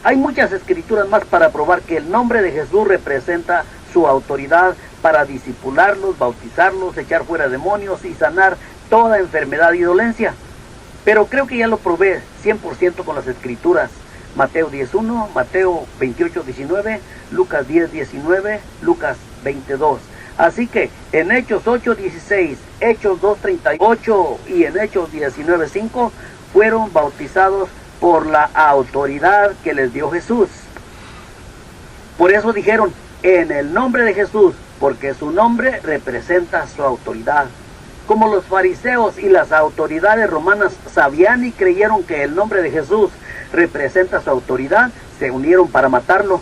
Hay muchas escrituras más para probar que el nombre de Jesús representa su autoridad para discipularlos, bautizarlos, echar fuera demonios y sanar toda enfermedad y dolencia. Pero creo que ya lo probé 100% con las escrituras. Mateo 10:1, Mateo 28:19, Lucas 10:19, Lucas 20:2. Así que en Hechos 8:16, Hechos 2:38 y en Hechos 19:5 fueron bautizados por la autoridad que les dio Jesús. Por eso dijeron en el nombre de Jesús, porque su nombre representa su autoridad. Como los fariseos y las autoridades romanas sabían y creyeron que el nombre de Jesús representa su autoridad, se unieron para matarlo.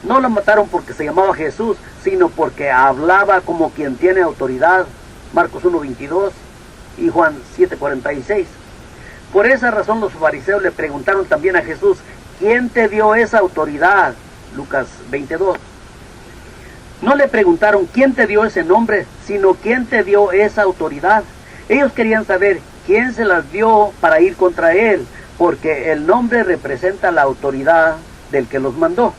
No lo mataron porque se llamaba Jesús, sino porque hablaba como quien tiene autoridad. Marcos 1:22 y Juan 7:46. Por esa razón los fariseos le preguntaron también a Jesús: ¿quién te dio esa autoridad? Lucas 20:2. No le preguntaron quién te dio ese nombre, sino quién te dio esa autoridad. Ellos querían saber quién se las dio para ir contra él, porque el nombre representa la autoridad del que los mandó.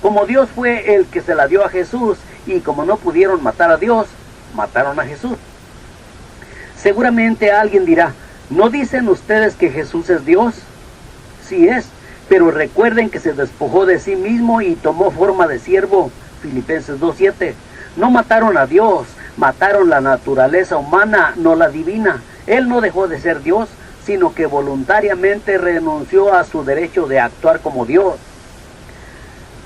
Como Dios fue el que se la dio a Jesús, y como no pudieron matar a Dios, mataron a Jesús. Seguramente alguien dirá, ¿no dicen ustedes que Jesús es Dios? Sí es, pero recuerden que se despojó de sí mismo y tomó forma de siervo. Filipenses 2:7. No mataron a Dios, mataron la naturaleza humana, no la divina. Él no dejó de ser Dios, sino que voluntariamente renunció a su derecho de actuar como Dios.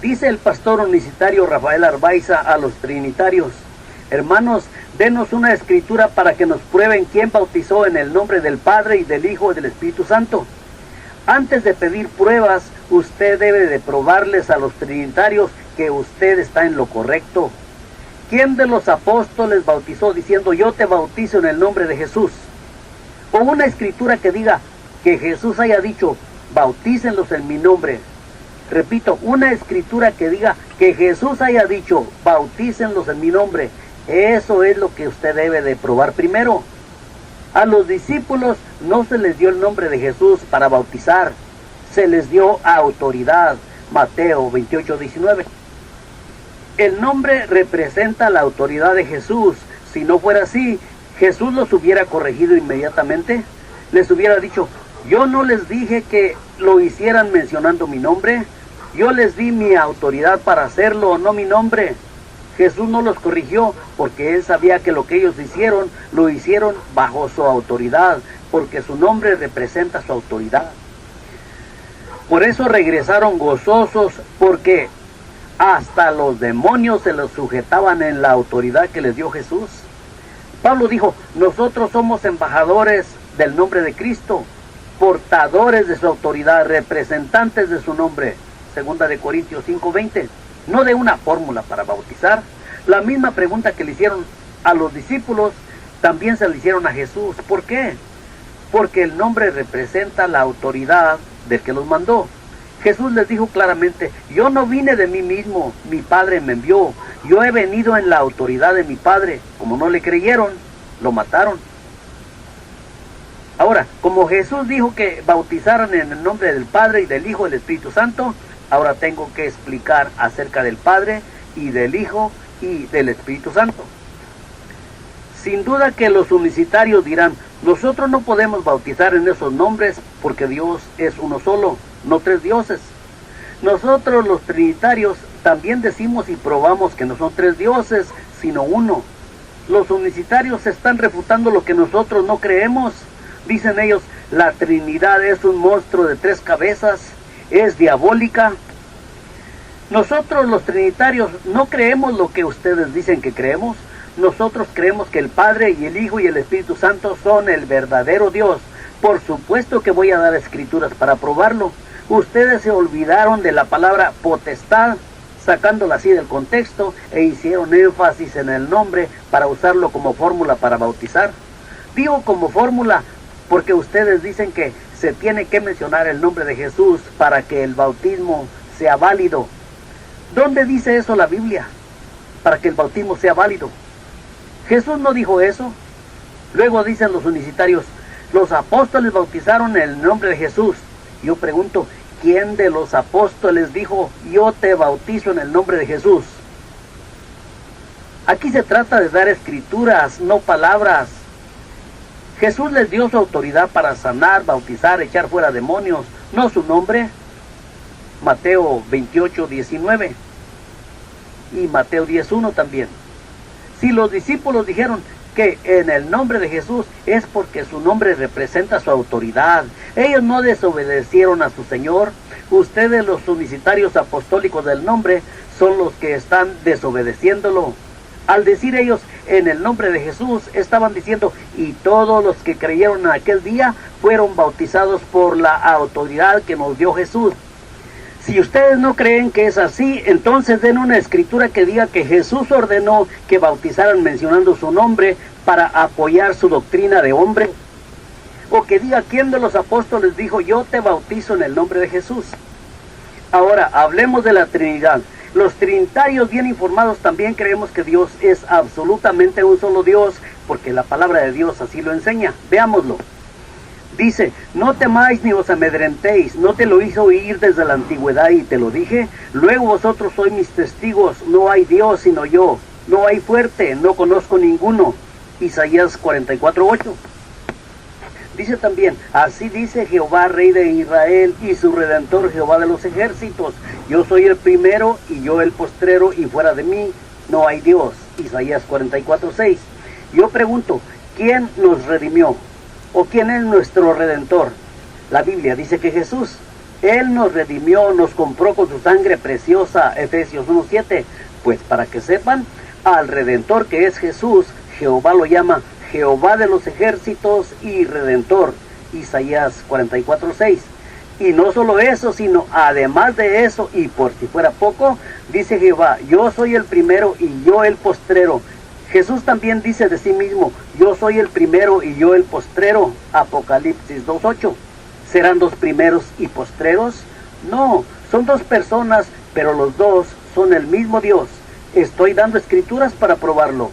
Dice el pastor unicitario Rafael Arbaiza a los trinitarios, hermanos, denos una escritura para que nos prueben quién bautizó en el nombre del Padre y del Hijo y del Espíritu Santo. Antes de pedir pruebas, usted debe de probarles a los trinitarios que usted está en lo correcto. ¿Quién de los apóstoles bautizó diciendo, yo te bautizo en el nombre de Jesús? O una escritura que diga que Jesús haya dicho, bautícenlos en mi nombre. Repito, una escritura que diga que Jesús haya dicho, bautícenlos en mi nombre. Eso es lo que usted debe de probar primero. A los discípulos no se les dio el nombre de Jesús para bautizar, se les dio autoridad. Mateo 28:19. El nombre representa la autoridad de Jesús. Si no fuera así, Jesús los hubiera corregido inmediatamente. Les hubiera dicho, yo no les dije que lo hicieran mencionando mi nombre. Yo les di mi autoridad para hacerlo, no mi nombre. Jesús no los corrigió porque él sabía que lo que ellos hicieron, lo hicieron bajo su autoridad, porque su nombre representa su autoridad. Por eso regresaron gozosos, porque hasta los demonios se los sujetaban en la autoridad que les dio Jesús. Pablo dijo, nosotros somos embajadores del nombre de Cristo, portadores de su autoridad, representantes de su nombre. 2 Corintios 5:20. No de una fórmula para bautizar. La misma pregunta que le hicieron a los discípulos, también se le hicieron a Jesús. ¿Por qué? Porque el nombre representa la autoridad del que los mandó. Jesús les dijo claramente, yo no vine de mí mismo, mi Padre me envió. Yo he venido en la autoridad de mi Padre. Como no le creyeron, lo mataron. Ahora, como Jesús dijo que bautizaran en el nombre del Padre y del Hijo y del Espíritu Santo, ahora tengo que explicar acerca del Padre y del Hijo y del Espíritu Santo. Sin duda que los unicitarios dirán, nosotros no podemos bautizar en esos nombres porque Dios es uno solo, no tres dioses. Nosotros los trinitarios también decimos y probamos que no son tres dioses, sino uno. Los unicitarios están refutando lo que nosotros no creemos. Dicen ellos, la Trinidad es un monstruo de tres cabezas, es diabólica. Nosotros los trinitarios no creemos lo que ustedes dicen que creemos. Nosotros creemos que el Padre y el Hijo y el Espíritu Santo son el verdadero Dios. Por supuesto que voy a dar escrituras para probarlo. Ustedes se olvidaron de la palabra potestad, sacándola así del contexto, e hicieron énfasis en el nombre para usarlo como fórmula para bautizar. Digo como fórmula porque ustedes dicen que se tiene que mencionar el nombre de Jesús para que el bautismo sea válido. ¿Dónde dice eso la Biblia? Para que el bautismo sea válido. Jesús no dijo eso. Luego dicen los unicitarios, los apóstoles bautizaron en el nombre de Jesús. Yo pregunto, ¿quién de los apóstoles dijo, yo te bautizo en el nombre de Jesús? Aquí se trata de dar escrituras, no palabras. Jesús les dio su autoridad para sanar, bautizar, echar fuera demonios, no su nombre. Mateo 28:19 y Mateo 10:1 también. Si los discípulos dijeron que en el nombre de Jesús es porque su nombre representa su autoridad, ellos no desobedecieron a su Señor. Ustedes, los unicitarios apostólicos del nombre, son los que están desobedeciéndolo. Al decir ellos en el nombre de Jesús, estaban diciendo, y todos los que creyeron en aquel día fueron bautizados por la autoridad que nos dio Jesús. Si ustedes no creen que es así, entonces den una escritura que diga que Jesús ordenó que bautizaran mencionando su nombre para apoyar su doctrina de hombre. O que diga quién de los apóstoles dijo, yo te bautizo en el nombre de Jesús. Ahora, hablemos de la Trinidad. Los trinitarios bien informados también creemos que Dios es absolutamente un solo Dios, porque la palabra de Dios así lo enseña. Veámoslo. Dice, no temáis ni os amedrentéis, no te lo hizo oír desde la antigüedad y te lo dije. Luego vosotros sois mis testigos, no hay Dios sino yo. No hay fuerte, no conozco ninguno. Isaías 44:8. Dice también, así dice Jehová, Rey de Israel, y su Redentor, Jehová de los ejércitos. Yo soy el primero y yo el postrero, y fuera de mí no hay Dios. Isaías 44:6. Yo pregunto, ¿quién nos redimió? ¿O quién es nuestro Redentor? La Biblia dice que Jesús. Él nos redimió, nos compró con su sangre preciosa. Efesios 1:7. Pues para que sepan, al Redentor que es Jesús, Jehová lo llama Jehová de los ejércitos y Redentor. Isaías 44:6. Y no solo eso, sino además de eso, y por si fuera poco, dice Jehová, yo soy el primero y yo el postrero. Jesús también dice de sí mismo, yo soy el primero y yo el postrero. Apocalipsis 2:8. ¿Serán dos primeros y postreros? No, son dos personas, pero los dos son el mismo Dios. Estoy dando escrituras para probarlo.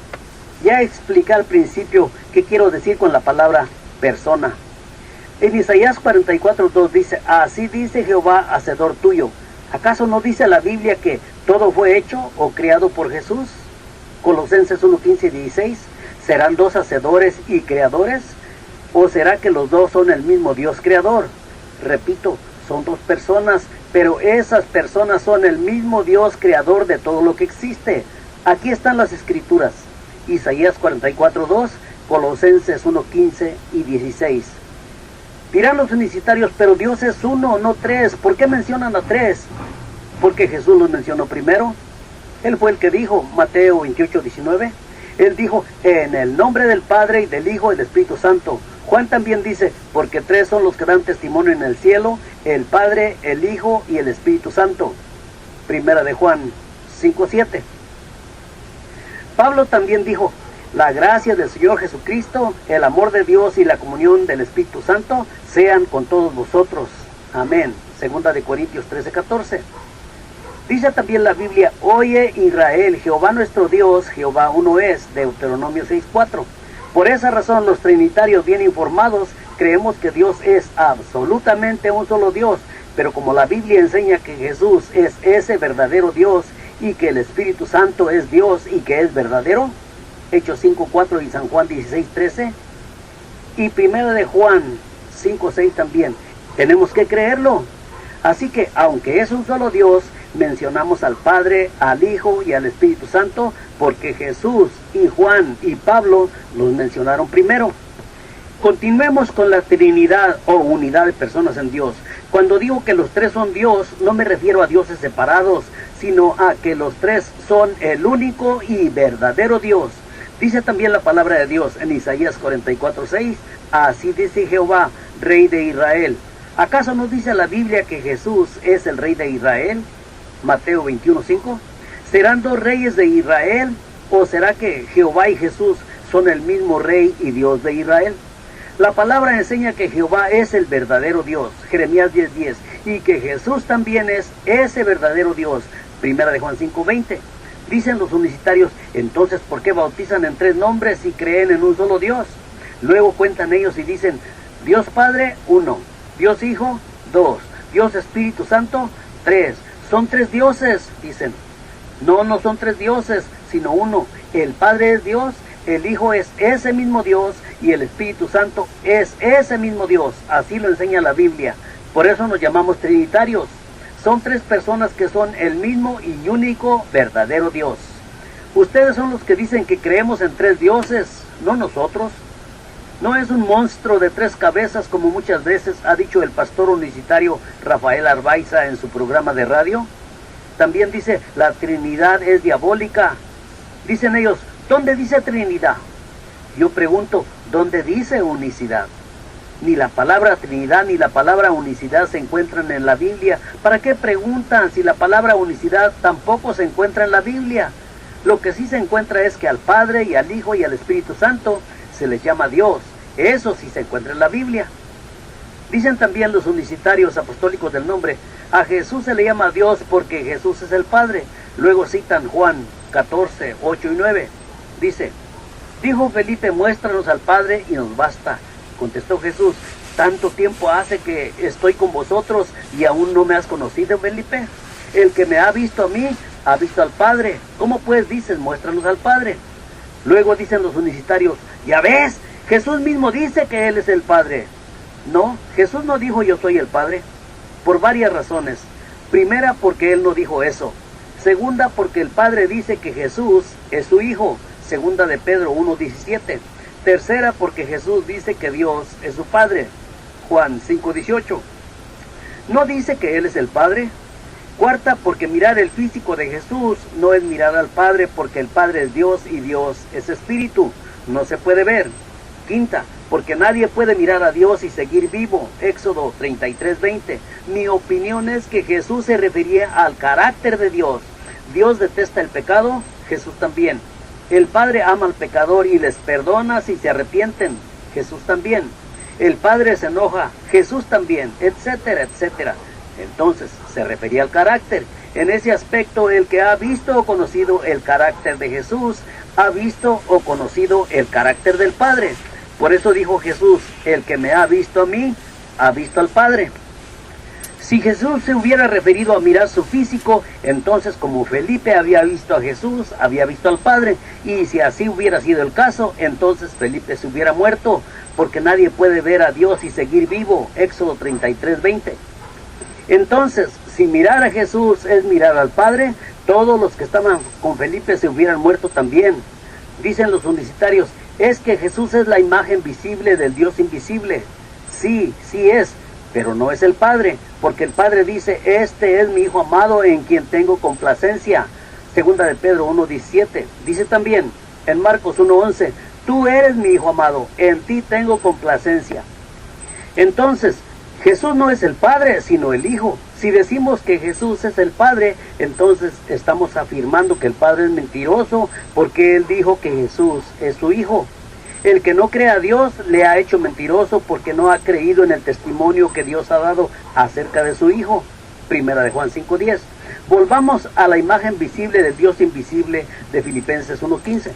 Ya expliqué al principio qué quiero decir con la palabra persona. En Isaías 44:2 dice, así dice Jehová, hacedor tuyo. ¿Acaso no dice la Biblia que todo fue hecho o creado por Jesús? Colosenses 1:15-16. ¿Serán dos hacedores y creadores? ¿O será que los dos son el mismo Dios creador? Repito, son dos personas, pero esas personas son el mismo Dios creador de todo lo que existe. Aquí están las escrituras. Isaías 44:2, Colosenses 1:15-16. Dirán los unicitarios, pero Dios es uno, no tres. ¿Por qué mencionan a tres? Porque Jesús los mencionó primero. Él fue el que dijo, Mateo 28:19. Él dijo, en el nombre del Padre y del Hijo y del Espíritu Santo. Juan también dice, porque tres son los que dan testimonio en el cielo, el Padre, el Hijo y el Espíritu Santo. Primera de Juan 5:7. Pablo también dijo, la gracia del Señor Jesucristo, el amor de Dios y la comunión del Espíritu Santo sean con todos vosotros. Amén. Segunda de Corintios 13:14. Dice también la Biblia, oye Israel, Jehová nuestro Dios, Jehová uno es. Deuteronomio 6:4. Por esa razón los trinitarios bien informados creemos que Dios es absolutamente un solo Dios, pero como la Biblia enseña que Jesús es ese verdadero Dios y que el Espíritu Santo es Dios y que es verdadero, Hechos 5:4 y San Juan 16:13, y Primera de Juan 5:6 también, tenemos que creerlo. Así que aunque es un solo Dios, mencionamos al Padre, al Hijo y al Espíritu Santo, porque Jesús y Juan y Pablo los mencionaron primero. Continuemos con la Trinidad o unidad de personas en Dios. Cuando digo que los tres son Dios, no me refiero a dioses separados, sino a que los tres son el único y verdadero Dios. Dice también la palabra de Dios en Isaías 44:6, así dice Jehová, Rey de Israel. ¿Acaso no dice la Biblia que Jesús es el Rey de Israel? Mateo 21:5. ¿Serán dos reyes de Israel? ¿O será que Jehová y Jesús son el mismo Rey y Dios de Israel? La palabra enseña que Jehová es el verdadero Dios, Jeremías 10:10, y que Jesús también es ese verdadero Dios, Primera de Juan 5:20. Dicen los unicitarios, entonces ¿por qué bautizan en tres nombres y creen en un solo Dios? Luego cuentan ellos y dicen, Dios Padre, 1, Dios Hijo, 2, Dios Espíritu Santo, 3. Son tres dioses, dicen. No, no son tres dioses, sino uno. El Padre es Dios, el Hijo es ese mismo Dios y el Espíritu Santo es ese mismo Dios. Así lo enseña la Biblia. Por eso nos llamamos trinitarios. Son tres personas que son el mismo y único verdadero Dios. Ustedes son los que dicen que creemos en tres dioses, no nosotros. No es un monstruo de tres cabezas como muchas veces ha dicho el pastor unicitario Rafael Arbaiza en su programa de radio. También dice, la Trinidad es diabólica. Dicen ellos, ¿dónde dice Trinidad? Yo pregunto, ¿dónde dice unicidad? Ni la palabra Trinidad ni la palabra unicidad se encuentran en la Biblia. ¿Para qué preguntan si la palabra unicidad tampoco se encuentra en la Biblia? Lo que sí se encuentra es que al Padre y al Hijo y al Espíritu Santo se les llama Dios. Eso sí se encuentra en la Biblia. Dicen también los unicitarios apostólicos del nombre, a Jesús se le llama Dios porque Jesús es el Padre. Luego citan Juan 14:8-9. Dice, dijo Felipe, muéstranos al Padre y nos basta. Contestó Jesús, ¿tanto tiempo hace que estoy con vosotros y aún no me has conocido, Felipe? El que me ha visto a mí, ha visto al Padre. ¿Cómo pues dices, muéstranos al Padre? Luego dicen los unicitarios, ya ves, Jesús mismo dice que Él es el Padre. No, Jesús no dijo yo soy el Padre, por varias razones. Primera, porque Él no dijo eso. Segunda, porque el Padre dice que Jesús es su Hijo, segunda de Pedro 1:17. Tercera, porque Jesús dice que Dios es su Padre, Juan 5:18. ¿No dice que Él es el Padre? Cuarta, porque mirar el físico de Jesús no es mirar al Padre, porque el Padre es Dios y Dios es Espíritu, no se puede ver. Quinta, porque nadie puede mirar a Dios y seguir vivo, Éxodo 33:20. Mi opinión es que Jesús se refería al carácter de Dios. Dios detesta el pecado, Jesús también. El Padre ama al pecador y les perdona si se arrepienten, Jesús también. El Padre se enoja, Jesús también, etcétera, etcétera. Entonces, se refería al carácter. En ese aspecto, el que ha visto o conocido el carácter de Jesús, ha visto o conocido el carácter del Padre. Por eso dijo Jesús, el que me ha visto a mí, ha visto al Padre. Si Jesús se hubiera referido a mirar su físico, entonces como Felipe había visto a Jesús, había visto al Padre. Y si así hubiera sido el caso, entonces Felipe se hubiera muerto, porque nadie puede ver a Dios y seguir vivo, Éxodo 33:20. Entonces, si mirar a Jesús es mirar al Padre, todos los que estaban con Felipe se hubieran muerto también. Dicen los unicitarios, es que Jesús es la imagen visible del Dios invisible. Sí, sí es, pero no es el Padre, porque el Padre dice, este es mi Hijo amado en quien tengo complacencia. Segunda de Pedro 1:17. Dice también en Marcos 1:11, tú eres mi Hijo amado, en ti tengo complacencia. Entonces, Jesús no es el Padre, sino el Hijo. Si decimos que Jesús es el Padre, entonces estamos afirmando que el Padre es mentiroso, porque Él dijo que Jesús es su Hijo. El que no cree a Dios le ha hecho mentiroso porque no ha creído en el testimonio que Dios ha dado acerca de su Hijo. Primera de Juan 5:10. Volvamos a la imagen visible del Dios invisible de Filipenses 1:15.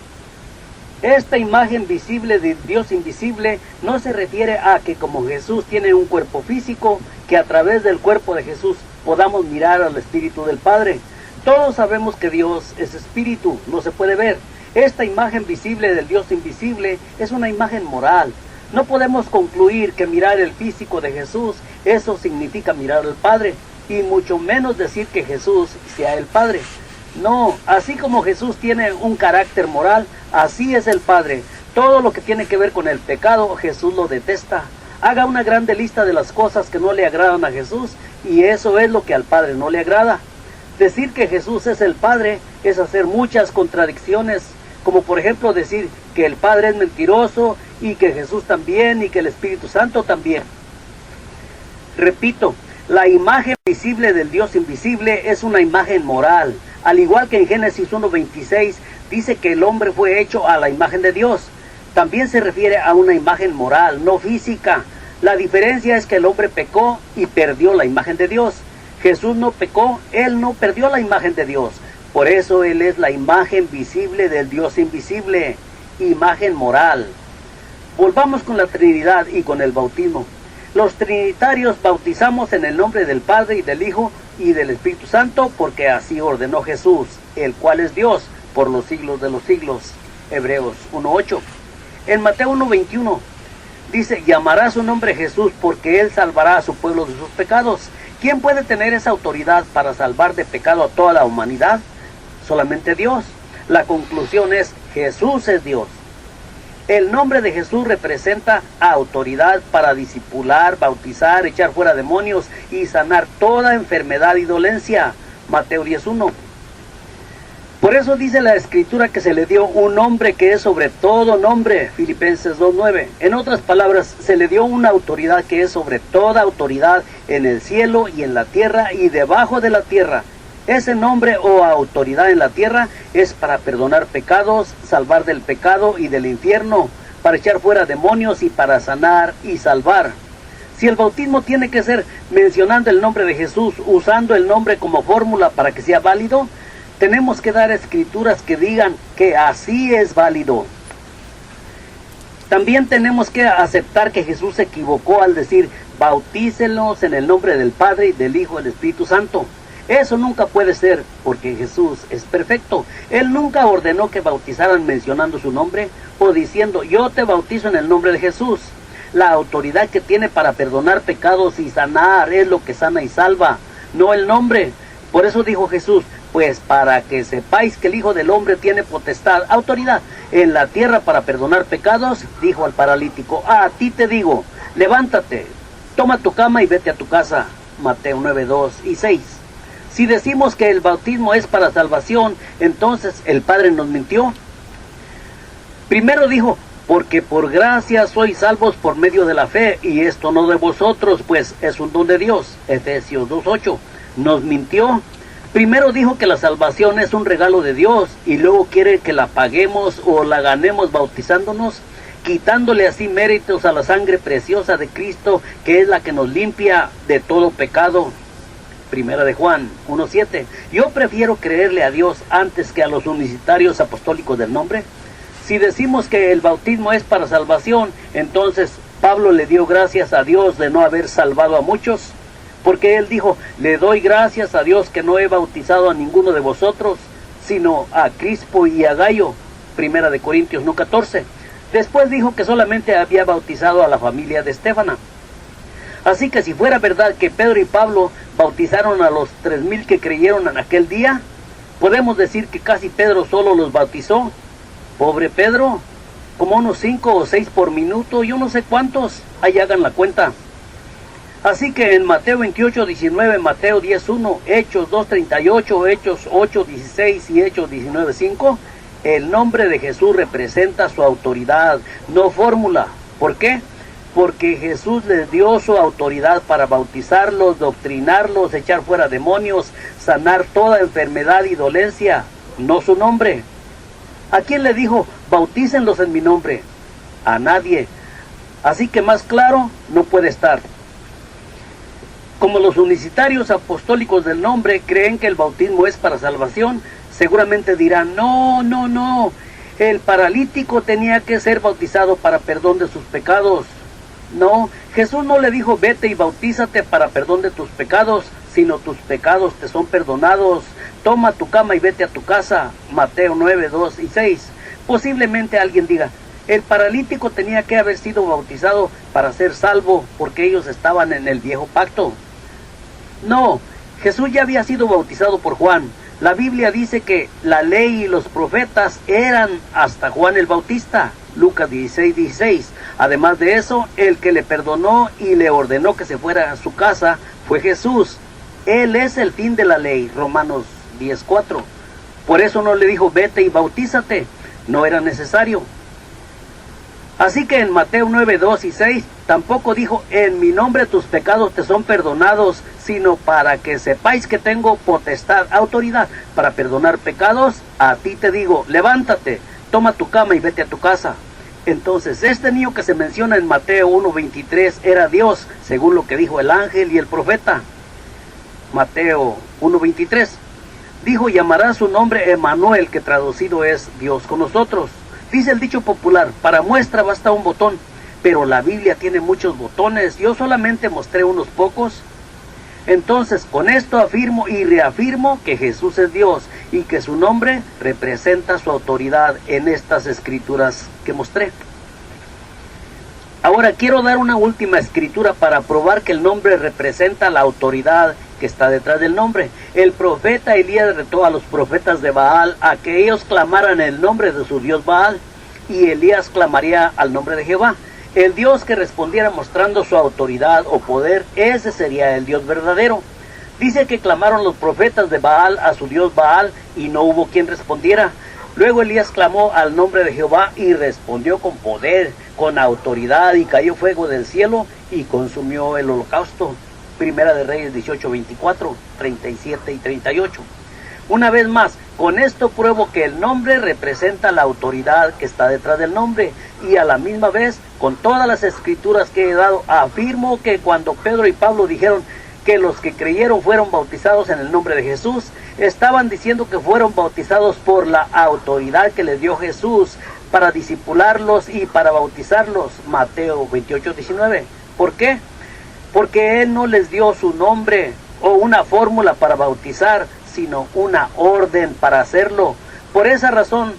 Esta imagen visible de Dios invisible no se refiere a que como Jesús tiene un cuerpo físico, que a través del cuerpo de Jesús podamos mirar al Espíritu del Padre. Todos sabemos que Dios es Espíritu, no se puede ver. Esta imagen visible del Dios invisible es una imagen moral. No podemos concluir que mirar el físico de Jesús, eso significa mirar al Padre, y mucho menos decir que Jesús sea el Padre. No, así como Jesús tiene un carácter moral, así es el Padre. Todo lo que tiene que ver con el pecado, Jesús lo detesta. Haga una grande lista de las cosas que no le agradan a Jesús, y eso es lo que al Padre no le agrada. Decir que Jesús es el Padre es hacer muchas contradicciones, como por ejemplo decir que el Padre es mentiroso, y que Jesús también, y que el Espíritu Santo también. Repito, la imagen visible del Dios invisible es una imagen moral. Al igual que en Génesis 1:26 dice que el hombre fue hecho a la imagen de Dios. También se refiere a una imagen moral, no física. La diferencia es que el hombre pecó y perdió la imagen de Dios. Jesús no pecó, Él no perdió la imagen de Dios. Por eso Él es la imagen visible del Dios invisible, imagen moral. Volvamos con la Trinidad y con el bautismo. Los trinitarios bautizamos en el nombre del Padre y del Hijo y del Espíritu Santo, porque así ordenó Jesús, el cual es Dios por los siglos de los siglos. Hebreos 1:8. En Mateo 1:21 dice, llamará su nombre Jesús, porque Él salvará a su pueblo de sus pecados. ¿Quién puede tener esa autoridad para salvar de pecado a toda la humanidad? Solamente Dios. La conclusión es, Jesús es Dios. El nombre de Jesús representa autoridad para discipular, bautizar, echar fuera demonios y sanar toda enfermedad y dolencia. Mateo 10:1. Por eso dice la Escritura que se le dio un nombre que es sobre todo nombre. Filipenses 2:9. En otras palabras, se le dio una autoridad que es sobre toda autoridad en el cielo y en la tierra y debajo de la tierra. Ese nombre o autoridad en la tierra es para perdonar pecados, salvar del pecado y del infierno, para echar fuera demonios y para sanar y salvar. Si el bautismo tiene que ser mencionando el nombre de Jesús, usando el nombre como fórmula para que sea válido, tenemos que dar escrituras que digan que así es válido. También tenemos que aceptar que Jesús se equivocó al decir, bautícenlos en el nombre del Padre, y del Hijo y del Espíritu Santo. Eso nunca puede ser, porque Jesús es perfecto. Él nunca ordenó que bautizaran mencionando su nombre o diciendo, yo te bautizo en el nombre de Jesús. La autoridad que tiene para perdonar pecados y sanar es lo que sana y salva, no el nombre. Por eso dijo Jesús, pues para que sepáis que el Hijo del Hombre tiene potestad, autoridad en la tierra para perdonar pecados, dijo al paralítico, a ti te digo, levántate, toma tu cama y vete a tu casa. Mateo 9, 2 y 6. Si decimos que el bautismo es para salvación, entonces el Padre nos mintió. Primero dijo, porque por gracia sois salvos por medio de la fe, y esto no de vosotros, pues es un don de Dios. Efesios 2:8. Nos mintió. Primero dijo que la salvación es un regalo de Dios, y luego quiere que la paguemos o la ganemos bautizándonos, quitándole así méritos a la sangre preciosa de Cristo, que es la que nos limpia de todo pecado. Primera de Juan 1:7. Yo prefiero creerle a Dios antes que a los unicitarios apostólicos del nombre. Si decimos que el bautismo es para salvación, entonces Pablo le dio gracias a Dios de no haber salvado a muchos, porque él dijo, le doy gracias a Dios que no he bautizado a ninguno de vosotros, sino a Crispo y a Gayo. Primera de Corintios 1:14. Después dijo que solamente había bautizado a la familia de Estéfana. Así que si fuera verdad que Pedro y Pablo bautizaron a los 3,000 que creyeron en aquel día, podemos decir que casi Pedro solo los bautizó. Pobre Pedro, como unos 5 o 6 por minuto, yo no sé cuántos, ahí hagan la cuenta. Así que en Mateo 28:19, Mateo 10:1, Hechos 2:38, Hechos 8:16 y Hechos 19:5, el nombre de Jesús representa su autoridad, no fórmula. ¿Por qué? Porque Jesús les dio su autoridad para bautizarlos, doctrinarlos, echar fuera demonios, sanar toda enfermedad y dolencia, no su nombre. ¿A quién le dijo, bautícenlos en mi nombre? A nadie. Así que más claro no puede estar. Como los unicitarios apostólicos del nombre creen que el bautismo es para salvación, seguramente dirán, no, el paralítico tenía que ser bautizado para perdón de sus pecados. No, Jesús no le dijo, vete y bautízate para perdón de tus pecados, sino tus pecados te son perdonados. Toma tu cama y vete a tu casa. Mateo 9, 2 y 6. Posiblemente alguien diga, el paralítico tenía que haber sido bautizado para ser salvo, porque ellos estaban en el viejo pacto. No, Jesús ya había sido bautizado por Juan. La Biblia dice que la ley y los profetas eran hasta Juan el Bautista. Lucas 16:16. Además de eso, el que le perdonó y le ordenó que se fuera a su casa fue Jesús. Él es el fin de la ley. Romanos 10:4. Por eso no le dijo, vete y bautízate. No era necesario. Así que en Mateo 9, 2 y 6 tampoco dijo, en mi nombre tus pecados te son perdonados, sino para que sepáis que tengo potestad, autoridad para perdonar pecados. A ti te digo, levántate, toma tu cama y vete a tu casa. Entonces este niño que se menciona en Mateo 1:23 era Dios, según lo que dijo el ángel y el profeta. Mateo 1:23 dijo, llamará su nombre Emmanuel, que traducido es Dios con nosotros. Dice el dicho popular, para muestra basta un botón, pero la Biblia tiene muchos botones, yo solamente mostré unos pocos. Entonces con esto afirmo y reafirmo que Jesús es Dios y que su nombre representa su autoridad en estas escrituras que mostré. Ahora quiero dar una última escritura para probar que el nombre representa la autoridad que está detrás del nombre. El profeta Elías retó a los profetas de Baal a que ellos clamaran el nombre de su dios Baal, y Elías clamaría al nombre de Jehová. El Dios que respondiera mostrando su autoridad o poder, ese sería el Dios verdadero. Dice que clamaron los profetas de Baal a su dios Baal y no hubo quien respondiera. Luego Elías clamó al nombre de Jehová y respondió con poder, con autoridad, y cayó fuego del cielo y consumió el holocausto. Primera de Reyes 18, 24, 37 y 38. Una vez más, con esto pruebo que el nombre representa la autoridad que está detrás del nombre, y a la misma vez, con todas las escrituras que he dado, afirmo que cuando Pedro y Pablo dijeron que los que creyeron fueron bautizados en el nombre de Jesús, estaban diciendo que fueron bautizados por la autoridad que les dio Jesús para discipularlos y para bautizarlos. Mateo 28, 19. ¿Por qué? Porque Él no les dio su nombre o una fórmula para bautizar, sino una orden para hacerlo. Por esa razón,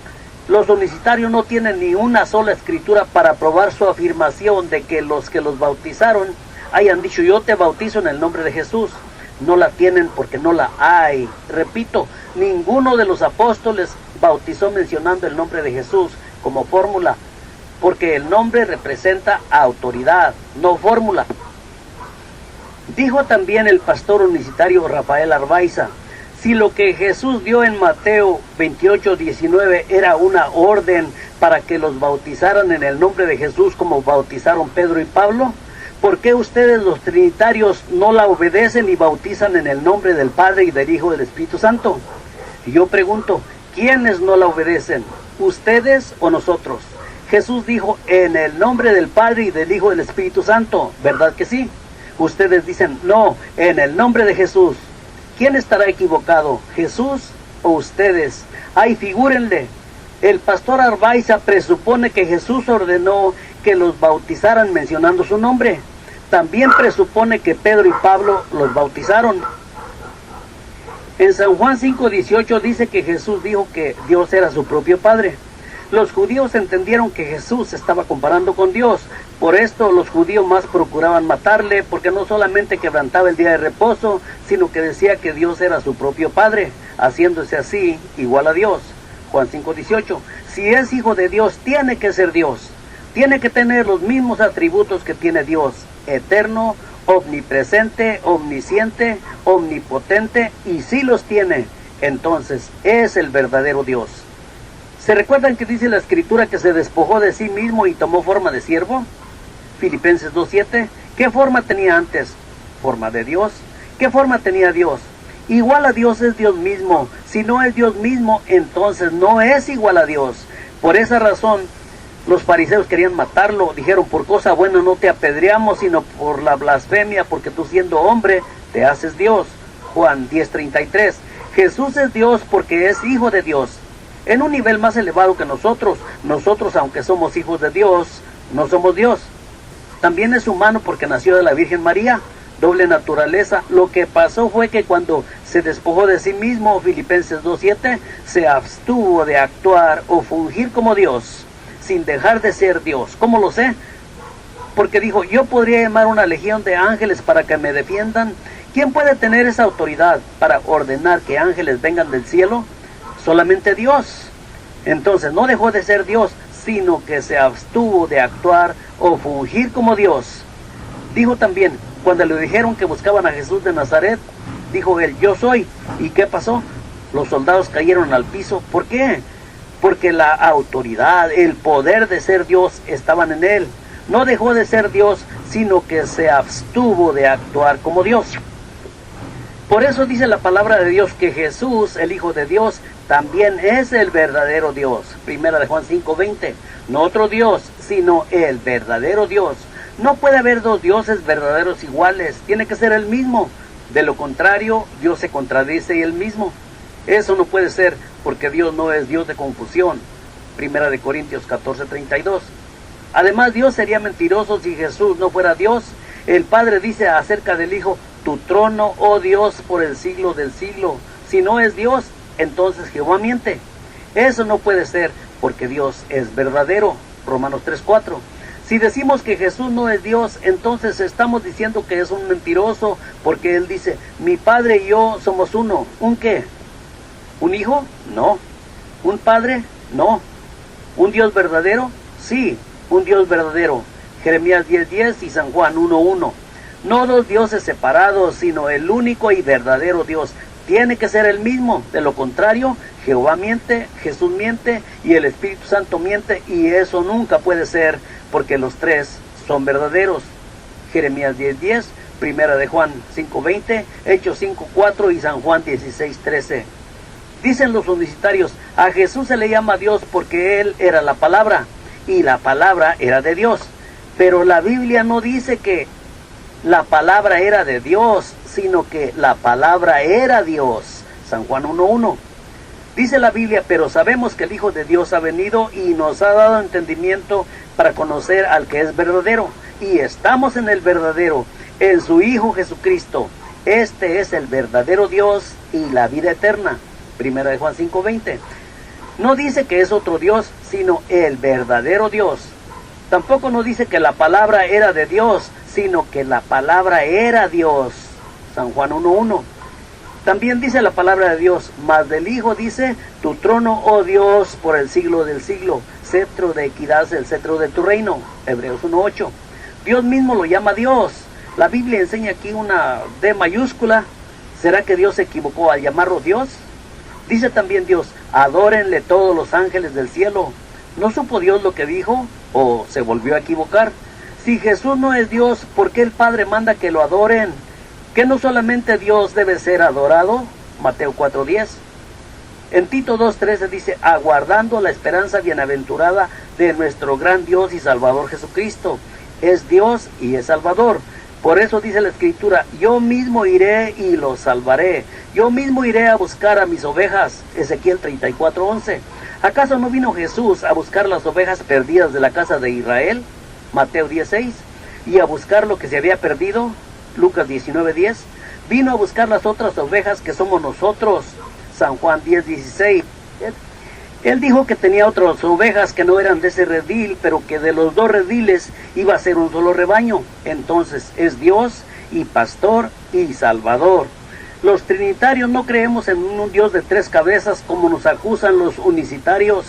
los unicitarios no tienen ni una sola escritura para probar su afirmación de que los bautizaron hayan dicho: yo te bautizo en el nombre de Jesús. No la tienen porque no la hay. Repito, ninguno de los apóstoles bautizó mencionando el nombre de Jesús como fórmula, porque el nombre representa autoridad, no fórmula. Dijo también el pastor unicitario Rafael Arbaiza: si lo que Jesús dio en Mateo 28:19 era una orden para que los bautizaran en el nombre de Jesús como bautizaron Pedro y Pablo, ¿por qué ustedes los trinitarios no la obedecen y bautizan en el nombre del Padre y del Hijo y del Espíritu Santo? Y yo pregunto, ¿quiénes no la obedecen? ¿Ustedes o nosotros? Jesús dijo: en el nombre del Padre y del Hijo y del Espíritu Santo, ¿verdad que sí? Ustedes dicen: no, en el nombre de Jesús. ¿Quién estará equivocado, Jesús o ustedes? Ay, figúrenle, el pastor Arbaiza presupone que Jesús ordenó que los bautizaran mencionando su nombre. También presupone que Pedro y Pablo los bautizaron. En San Juan 5:18 dice que Jesús dijo que Dios era su propio Padre. Los judíos entendieron que Jesús se estaba comparando con Dios. Por esto los judíos más procuraban matarle, porque no solamente quebrantaba el día de reposo, sino que decía que Dios era su propio Padre, haciéndose así igual a Dios. Juan 5:18. Si es hijo de Dios, tiene que ser Dios. Tiene que tener los mismos atributos que tiene Dios: eterno, omnipresente, omnisciente, omnipotente, y si los tiene, entonces es el verdadero Dios. ¿Se recuerdan que dice la Escritura que se despojó de sí mismo y tomó forma de siervo? Filipenses 2:7. ¿Qué forma tenía antes? Forma de Dios. ¿Qué forma tenía Dios? Igual a Dios es Dios mismo. Si no es Dios mismo, entonces no es igual a Dios. Por esa razón, los fariseos querían matarlo. Dijeron: por cosa buena no te apedreamos, sino por la blasfemia, porque tú, siendo hombre, te haces Dios. Juan 10:33. Jesús es Dios porque es hijo de Dios, en un nivel más elevado que nosotros. Nosotros, aunque somos hijos de Dios, no somos Dios. También es humano porque nació de la Virgen María, doble naturaleza. Lo que pasó fue que cuando se despojó de sí mismo, Filipenses 2:7, se abstuvo de actuar o fungir como Dios, sin dejar de ser Dios. ¿Cómo lo sé? Porque dijo: yo podría llamar una legión de ángeles para que me defiendan. ¿Quién puede tener esa autoridad para ordenar que ángeles vengan del cielo? Solamente Dios. Entonces no dejó de ser Dios, sino que se abstuvo de actuar o fungir como Dios. Dijo también, cuando le dijeron que buscaban a Jesús de Nazaret, dijo él: yo soy. ¿Y qué pasó? Los soldados cayeron al piso. ¿Por qué? Porque la autoridad, el poder de ser Dios estaban en él. No dejó de ser Dios, sino que se abstuvo de actuar como Dios. Por eso dice la palabra de Dios que Jesús, el Hijo de Dios, también es el verdadero Dios. Primera de Juan 5:20. No otro Dios, sino el verdadero Dios. No puede haber dos dioses verdaderos iguales. Tiene que ser el mismo. De lo contrario, Dios se contradice él mismo. Eso no puede ser, porque Dios no es Dios de confusión. Primera de Corintios 14:32. Además, Dios sería mentiroso si Jesús no fuera Dios. El Padre dice acerca del Hijo: tu trono, oh Dios, por el siglo del siglo. Si no es Dios, entonces Jehová miente. Eso no puede ser, porque Dios es verdadero. Romanos 3:4. Si decimos que Jesús no es Dios, entonces estamos diciendo que es un mentiroso, porque Él dice: mi Padre y yo somos uno. ¿Un qué? ¿Un hijo? No. ¿Un padre? No. ¿Un Dios verdadero? Sí, un Dios verdadero. Jeremías 10:10 y San Juan 1:1. No dos dioses separados, sino el único y verdadero Dios. Tiene que ser el mismo. De lo contrario, Jehová miente, Jesús miente y el Espíritu Santo miente, y eso nunca puede ser, porque los tres son verdaderos. Jeremías 10:10, Primera de Juan 5:20, Hechos 5:4 y San Juan 16:13. Dicen los unicitarios: a Jesús se le llama Dios porque Él era la palabra, y la palabra era de Dios. Pero la Biblia no dice que la palabra era de Dios, sino que la palabra era Dios. San Juan 1:1. Dice la Biblia: pero sabemos que el Hijo de Dios ha venido y nos ha dado entendimiento para conocer al que es verdadero. Y estamos en el verdadero, en su Hijo Jesucristo. Este es el verdadero Dios y la vida eterna. Primera de Juan 5:20. No dice que es otro Dios, sino el verdadero Dios. Tampoco no dice que la palabra era de Dios, sino que la palabra era Dios. San Juan 1:1. También dice la palabra de Dios, mas del Hijo dice, tu trono, oh Dios, por el siglo del siglo, cetro de equidad es el cetro de tu reino. Hebreos 1:8. Dios mismo lo llama Dios. La Biblia enseña aquí una D mayúscula. ¿Será que Dios se equivocó al llamarlo Dios? Dice también Dios, adórenle todos los ángeles del cielo. ¿No supo Dios lo que dijo? ¿O se volvió a equivocar? Si Jesús no es Dios, ¿por qué el Padre manda que lo adoren? ¿Que no solamente Dios debe ser adorado? Mateo 4:10. En Tito 2:13 dice, aguardando la esperanza bienaventurada de nuestro gran Dios y Salvador Jesucristo. Es Dios y es Salvador. Por eso dice la Escritura, yo mismo iré y los salvaré. Yo mismo iré a buscar a mis ovejas. Ezequiel 34:11. ¿Acaso no vino Jesús a buscar las ovejas perdidas de la casa de Israel? Mateo 10:6. Y a buscar lo que se había perdido. Lucas 19:10. Vino a buscar las otras ovejas que somos nosotros. San Juan 10:16. Él dijo que tenía otras ovejas que no eran de ese redil, pero que de los dos rediles iba a ser un solo rebaño. Entonces es Dios y pastor y salvador. Los trinitarios no creemos en un Dios de tres cabezas como nos acusan los unicitarios.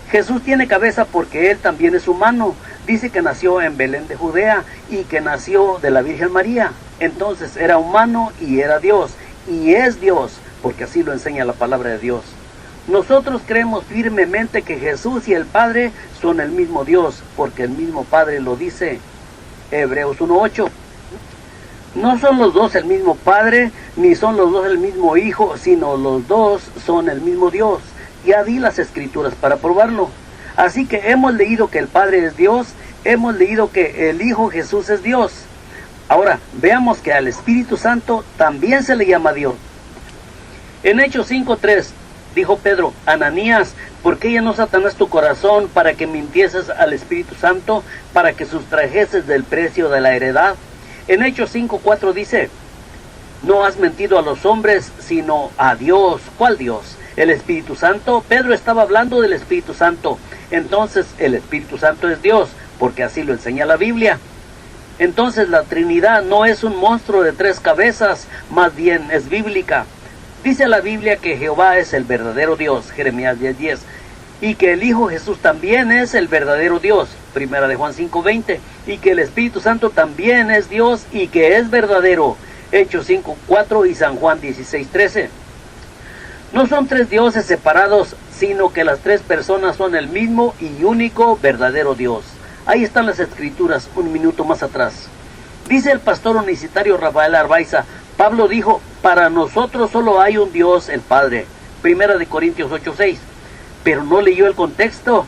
Jesús tiene cabeza porque Él también es humano. Dice que nació en Belén de Judea y que nació de la Virgen María. Entonces era humano y era Dios. Y es Dios, porque así lo enseña la palabra de Dios. Nosotros creemos firmemente que Jesús y el Padre son el mismo Dios, porque el mismo Padre lo dice. Hebreos 1:8. No son los dos el mismo Padre, ni son los dos el mismo Hijo, sino los dos son el mismo Dios. Ya di las Escrituras para probarlo. Así que hemos leído que el Padre es Dios, hemos leído que el Hijo Jesús es Dios. Ahora, veamos que al Espíritu Santo también se le llama Dios. En Hechos 5:3, dijo Pedro, Ananías, ¿por qué llenó Satanás tu corazón para que mintieses al Espíritu Santo, para que sustrajeses del precio de la heredad? En Hechos 5:4 dice, no has mentido a los hombres, sino a Dios. ¿Cuál Dios? ¿El Espíritu Santo? Pedro estaba hablando del Espíritu Santo. Entonces el Espíritu Santo es Dios, porque así lo enseña la Biblia. Entonces la Trinidad no es un monstruo de tres cabezas, más bien es bíblica. Dice la Biblia que Jehová es el verdadero Dios, Jeremías 10:10, y que el Hijo Jesús también es el verdadero Dios, Primera de Juan 5:20, y que el Espíritu Santo también es Dios y que es verdadero, Hechos 5:4 y San Juan 16:13. No son tres dioses separados, sino que las tres personas son el mismo y único verdadero Dios. Ahí están las Escrituras, un minuto más atrás. Dice el pastor unicitario Rafael Arbaiza, Pablo dijo, para nosotros solo hay un Dios, el Padre. Primera de Corintios 8:6. Pero no leyó el contexto,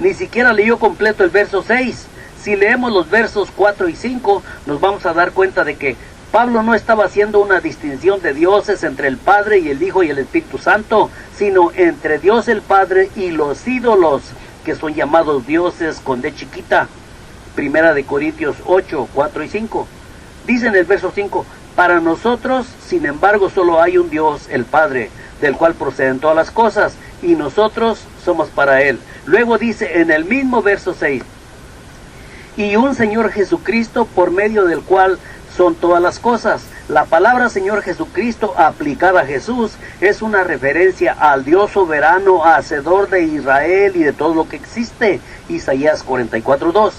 ni siquiera leyó completo el verso 6. Si leemos los versos 4 y 5, nos vamos a dar cuenta de que Pablo no estaba haciendo una distinción de dioses entre el Padre y el Hijo y el Espíritu Santo, sino entre Dios el Padre y los ídolos, que son llamados dioses con D chiquita. Primera de Corintios 8, 4 y 5. Dice en el verso 5, para nosotros, sin embargo, solo hay un Dios, el Padre, del cual proceden todas las cosas, y nosotros somos para Él. Luego dice en el mismo verso 6, y un Señor Jesucristo por medio del cual son todas las cosas. La palabra Señor Jesucristo aplicada a Jesús es una referencia al Dios soberano, hacedor de Israel y de todo lo que existe. Isaías 44:2.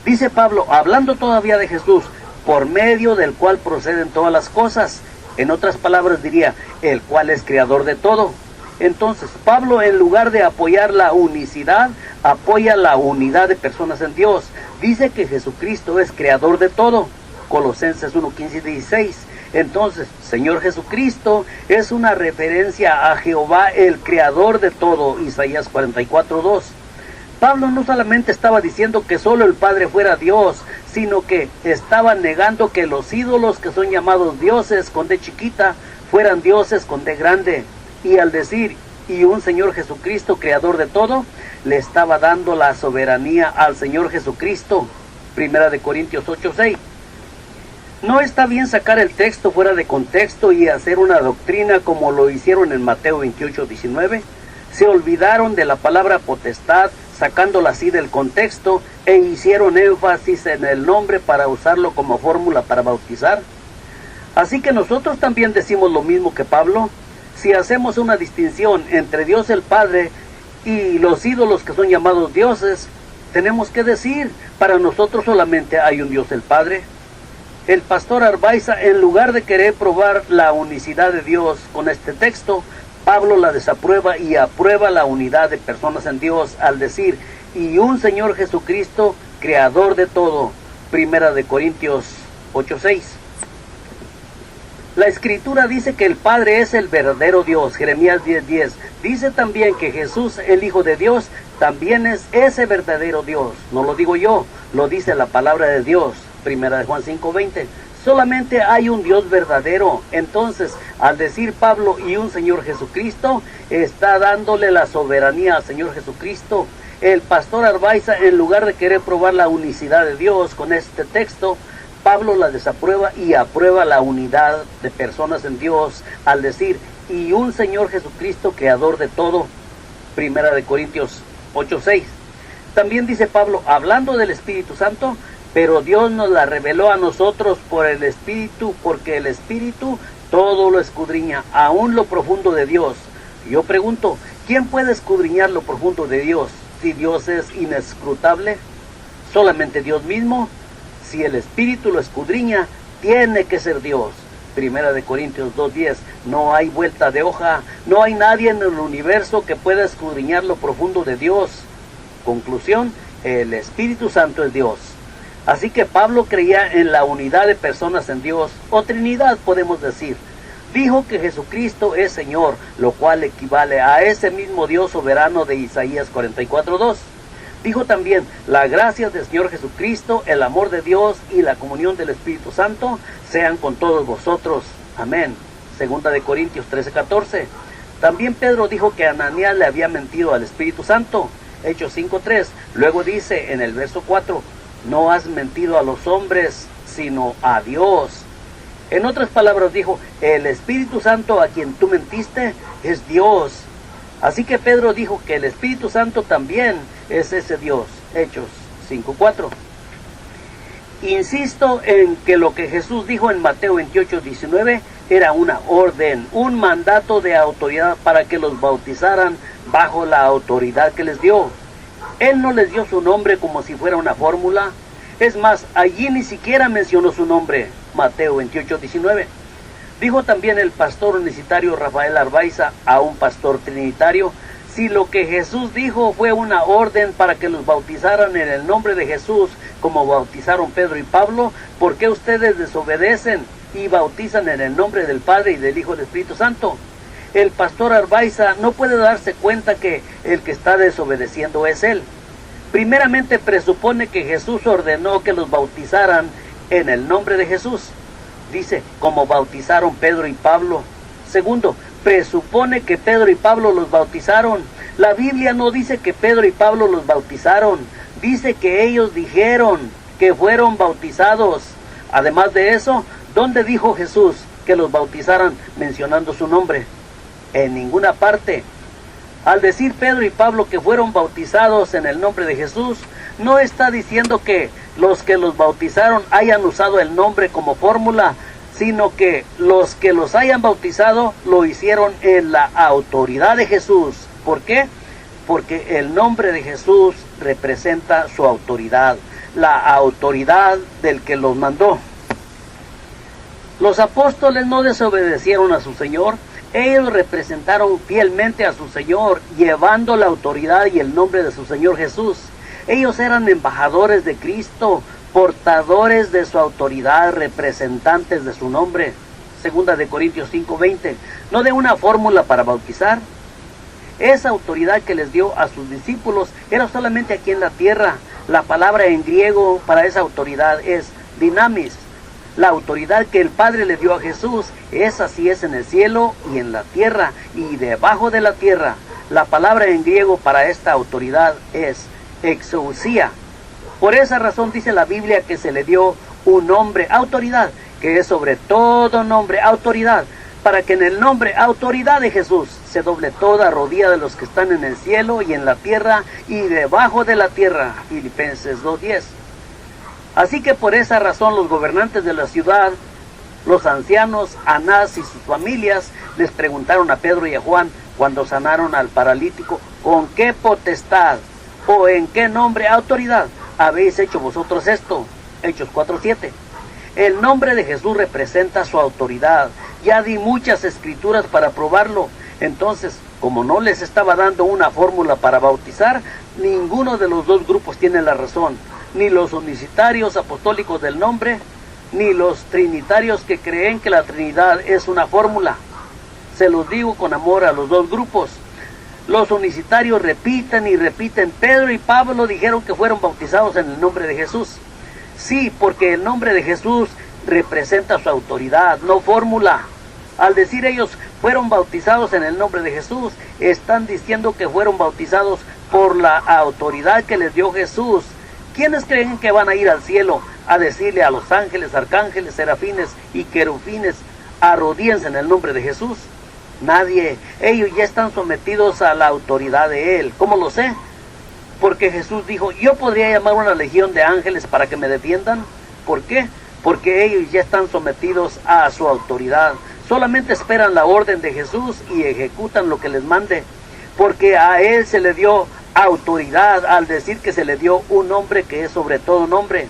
Dice Pablo, hablando todavía de Jesús, por medio del cual proceden todas las cosas. En otras palabras diría, el cual es creador de todo. Entonces, Pablo, en lugar de apoyar la unicidad, apoya la unidad de personas en Dios. Dice que Jesucristo es creador de todo. Colosenses 1:15 y 16. Entonces, Señor Jesucristo es una referencia a Jehová, el creador de todo. Isaías 44:2. Pablo no solamente estaba diciendo que solo el Padre fuera Dios, sino que estaba negando que los ídolos que son llamados dioses con D chiquita, fueran dioses con D grande. Y al decir, y un Señor Jesucristo, creador de todo, le estaba dando la soberanía al Señor Jesucristo. Primera de Corintios 8:6. No está bien sacar el texto fuera de contexto y hacer una doctrina como lo hicieron en Mateo 28:19. Se olvidaron de la palabra potestad, sacándola así del contexto, e hicieron énfasis en el nombre para usarlo como fórmula para bautizar. Así que nosotros también decimos lo mismo que Pablo. Si hacemos una distinción entre Dios el Padre y los ídolos que son llamados dioses, tenemos que decir, para nosotros solamente hay un Dios el Padre. El pastor Arbaiza, en lugar de querer probar la unicidad de Dios con este texto, Pablo la desaprueba y aprueba la unidad de personas en Dios al decir, y un Señor Jesucristo, creador de todo. Primera de Corintios 8:6. La Escritura dice que el Padre es el verdadero Dios, Jeremías 10:10. Dice también que Jesús, el Hijo de Dios, también es ese verdadero Dios. No lo digo yo, lo dice la palabra de Dios, Primera de Juan 5:20. Solamente hay un Dios verdadero. Entonces, al decir Pablo y un Señor Jesucristo, está dándole la soberanía al Señor Jesucristo. El pastor Arbaiza, en lugar de querer probar la unicidad de Dios con este texto, Pablo la desaprueba y aprueba la unidad de personas en Dios al decir, y un Señor Jesucristo, creador de todo. Primera de Corintios 8:6. También dice Pablo, hablando del Espíritu Santo, pero Dios nos la reveló a nosotros por el Espíritu, porque el Espíritu todo lo escudriña, aún lo profundo de Dios. Yo pregunto, ¿quién puede escudriñar lo profundo de Dios? Si Dios es inescrutable, solamente Dios mismo. Si el Espíritu lo escudriña, tiene que ser Dios. Primera de Corintios 2:10. No hay vuelta de hoja, no hay nadie en el universo que pueda escudriñar lo profundo de Dios. Conclusión, el Espíritu Santo es Dios. Así que Pablo creía en la unidad de personas en Dios, o Trinidad podemos decir. Dijo que Jesucristo es Señor, lo cual equivale a ese mismo Dios soberano de Isaías 44:2. Dijo también, la gracia del Señor Jesucristo, el amor de Dios y la comunión del Espíritu Santo sean con todos vosotros. Amén. Segunda de Corintios 13:14. También Pedro dijo que Ananías le había mentido al Espíritu Santo. Hechos 5:3. Luego dice en el verso 4, no has mentido a los hombres, sino a Dios. En otras palabras dijo, el Espíritu Santo a quien tú mentiste es Dios. Así que Pedro dijo que el Espíritu Santo también es ese Dios. Hechos 5:4. Insisto en que lo que Jesús dijo en Mateo 28:19 era una orden, un mandato de autoridad para que los bautizaran bajo la autoridad que les dio. Él no les dio su nombre como si fuera una fórmula. Es más, allí ni siquiera mencionó su nombre. Mateo 28:19. Dijo también el pastor universitario Rafael Arbaiza a un pastor trinitario, si lo que Jesús dijo fue una orden para que los bautizaran en el nombre de Jesús, como bautizaron Pedro y Pablo, ¿por qué ustedes desobedecen y bautizan en el nombre del Padre y del Hijo y del Espíritu Santo? El pastor Arbaiza no puede darse cuenta que el que está desobedeciendo es él. Primeramente presupone que Jesús ordenó que los bautizaran en el nombre de Jesús. Dice, como bautizaron Pedro y Pablo. Segundo, presupone que Pedro y Pablo los bautizaron. La Biblia no dice que Pedro y Pablo los bautizaron. Dice que ellos dijeron que fueron bautizados. Además de eso, ¿dónde dijo Jesús que los bautizaran mencionando su nombre? En ninguna parte. Al decir Pedro y Pablo que fueron bautizados en el nombre de Jesús, no está diciendo que los bautizaron hayan usado el nombre como fórmula, sino que los hayan bautizado lo hicieron en la autoridad de Jesús. ¿Por qué? Porque el nombre de Jesús representa su autoridad, la autoridad del que los mandó. Los apóstoles no desobedecieron a su Señor. Ellos representaron fielmente a su Señor, llevando la autoridad y el nombre de su Señor Jesús. Ellos eran embajadores de Cristo, portadores de su autoridad, representantes de su nombre. Segunda de Corintios 5:20. No de una fórmula para bautizar. Esa autoridad que les dio a sus discípulos era solamente aquí en la tierra. La palabra en griego para esa autoridad es dinamis. La autoridad que el Padre le dio a Jesús, esa sí es en el cielo y en la tierra y debajo de la tierra. La palabra en griego para esta autoridad es exousia. Por esa razón dice la Biblia que se le dio un nombre, autoridad, que es sobre todo nombre, autoridad, para que en el nombre, autoridad de Jesús, se doble toda rodilla de los que están en el cielo y en la tierra y debajo de la tierra. Filipenses 2:10. Así que por esa razón los gobernantes de la ciudad, los ancianos, Anás y sus familias, les preguntaron a Pedro y a Juan cuando sanaron al paralítico, ¿con qué potestad o en qué nombre, autoridad, habéis hecho vosotros esto? Hechos 4:7. El nombre de Jesús representa su autoridad. Ya di muchas escrituras para probarlo. Entonces, como no les estaba dando una fórmula para bautizar, ninguno de los dos grupos tiene la razón. Ni los unicitarios apostólicos del nombre, ni los trinitarios que creen que la Trinidad es una fórmula. Se los digo con amor a los dos grupos. Los unicitarios repiten y repiten. Pedro y Pablo dijeron que fueron bautizados en el nombre de Jesús. Sí, porque el nombre de Jesús representa su autoridad, no fórmula. Al decir ellos fueron bautizados en el nombre de Jesús, están diciendo que fueron bautizados por la autoridad que les dio Jesús. ¿Quiénes creen que van a ir al cielo a decirle a los ángeles, arcángeles, serafines y querubines, arrodíllense en el nombre de Jesús? Nadie. Ellos ya están sometidos a la autoridad de Él. ¿Cómo lo sé? Porque Jesús dijo, yo podría llamar una legión de ángeles para que me defiendan. ¿Por qué? Porque ellos ya están sometidos a su autoridad. Solamente esperan la orden de Jesús y ejecutan lo que les mande. Porque a Él se le dio autoridad al decir que se le dio un nombre que es sobre todo nombre.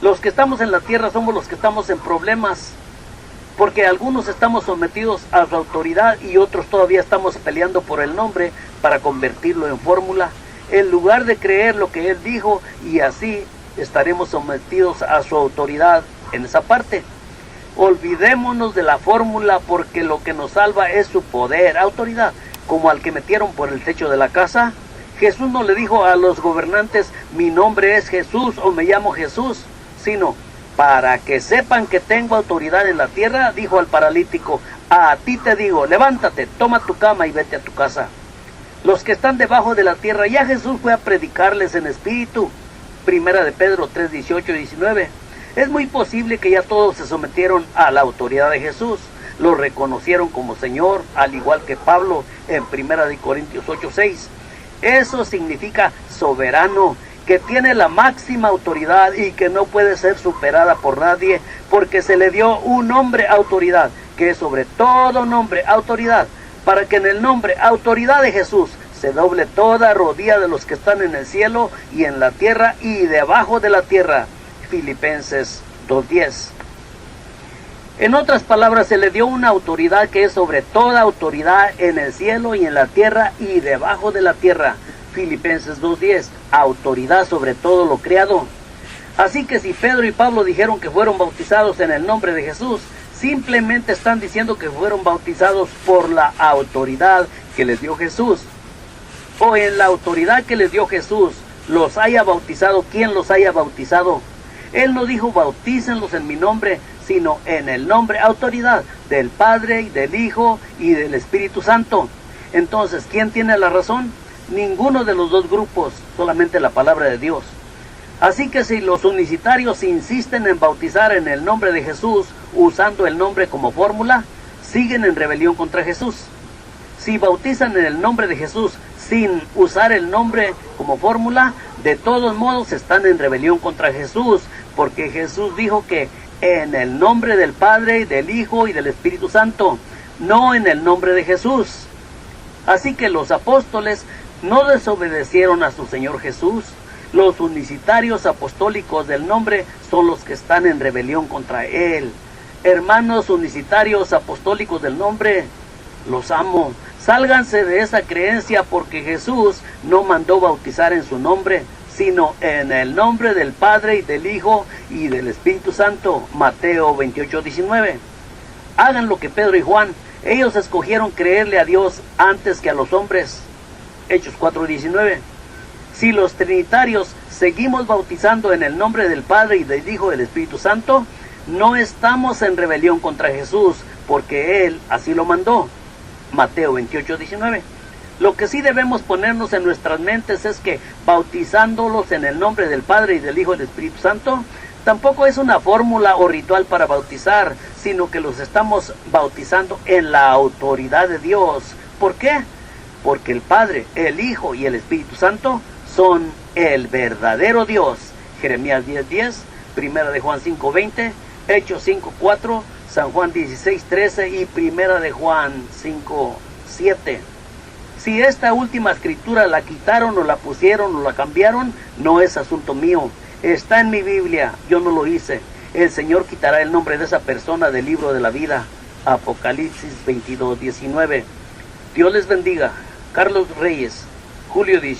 Los que estamos en la tierra somos los que estamos en problemas. Porque algunos estamos sometidos a su autoridad y otros todavía estamos peleando por el nombre para convertirlo en fórmula, en lugar de creer lo que Él dijo, y así estaremos sometidos a su autoridad en esa parte. Olvidémonos de la fórmula, porque lo que nos salva es su poder, autoridad. Como al que metieron por el techo de la casa, Jesús no le dijo a los gobernantes, mi nombre es Jesús o me llamo Jesús, sino, para que sepan que tengo autoridad en la tierra, dijo al paralítico, a ti te digo, levántate, toma tu cama y vete a tu casa. Los que están debajo de la tierra, ya Jesús fue a predicarles en espíritu. Primera de Pedro 3:18 y 19. Es muy posible que ya todos se sometieron a la autoridad de Jesús. Lo reconocieron como Señor, al igual que Pablo en Primera de Corintios 8:6. Eso significa soberano, que tiene la máxima autoridad y que no puede ser superada por nadie, porque se le dio un nombre, autoridad, que es sobre todo nombre, autoridad, para que en el nombre, autoridad de Jesús, se doble toda rodilla de los que están en el cielo y en la tierra y debajo de la tierra. Filipenses 2:10. En otras palabras, se le dio una autoridad que es sobre toda autoridad en el cielo y en la tierra y debajo de la tierra. Filipenses 2:10. Autoridad sobre todo lo creado. Así que si Pedro y Pablo dijeron que fueron bautizados en el nombre de Jesús, simplemente están diciendo que fueron bautizados por la autoridad que les dio Jesús. O en la autoridad que les dio Jesús, los haya bautizado quien los haya bautizado. Él no dijo bautícenlos en mi nombre, sino en el nombre, autoridad del Padre y del Hijo y del Espíritu Santo. Entonces, ¿quién tiene la razón? Ninguno de los dos grupos, solamente la palabra de Dios. Así que si los unicitarios insisten en bautizar en el nombre de Jesús, usando el nombre como fórmula, siguen en rebelión contra Jesús. Si bautizan en el nombre de Jesús sin usar el nombre como fórmula, de todos modos están en rebelión contra Jesús, porque Jesús dijo que en el nombre del Padre, del Hijo y del Espíritu Santo, no en el nombre de Jesús. Así que los apóstoles no desobedecieron a su Señor Jesús. Los unicitarios apostólicos del nombre son los que están en rebelión contra Él. Hermanos unicitarios apostólicos del nombre, los amo. Sálganse de esa creencia, porque Jesús no mandó bautizar en su nombre, sino en el nombre del Padre y del Hijo y del Espíritu Santo. Mateo 28:19. Hagan lo que Pedro y Juan. Ellos escogieron creerle a Dios antes que a los hombres. Hechos 4:19. Si los trinitarios seguimos bautizando en el nombre del Padre y del Hijo y del Espíritu Santo, no estamos en rebelión contra Jesús, porque Él así lo mandó. Mateo 28:19. Lo que sí debemos ponernos en nuestras mentes es que bautizándolos en el nombre del Padre y del Hijo y del Espíritu Santo, Tampoco es una fórmula o ritual para bautizar, sino que los estamos bautizando en la autoridad de Dios. ¿Por qué? Porque el Padre, el Hijo y el Espíritu Santo son el verdadero Dios. Jeremías 10:10, Primera de Juan 5:20, Hechos 5:4, San Juan 16:13 y Primera de Juan 5:7. Si esta última escritura la quitaron o la pusieron o la cambiaron, no es asunto mío. Está en mi Biblia, yo no lo hice. El Señor quitará el nombre de esa persona del libro de la vida. Apocalipsis 22:19. Dios les bendiga. Carlos Reyes, julio 18.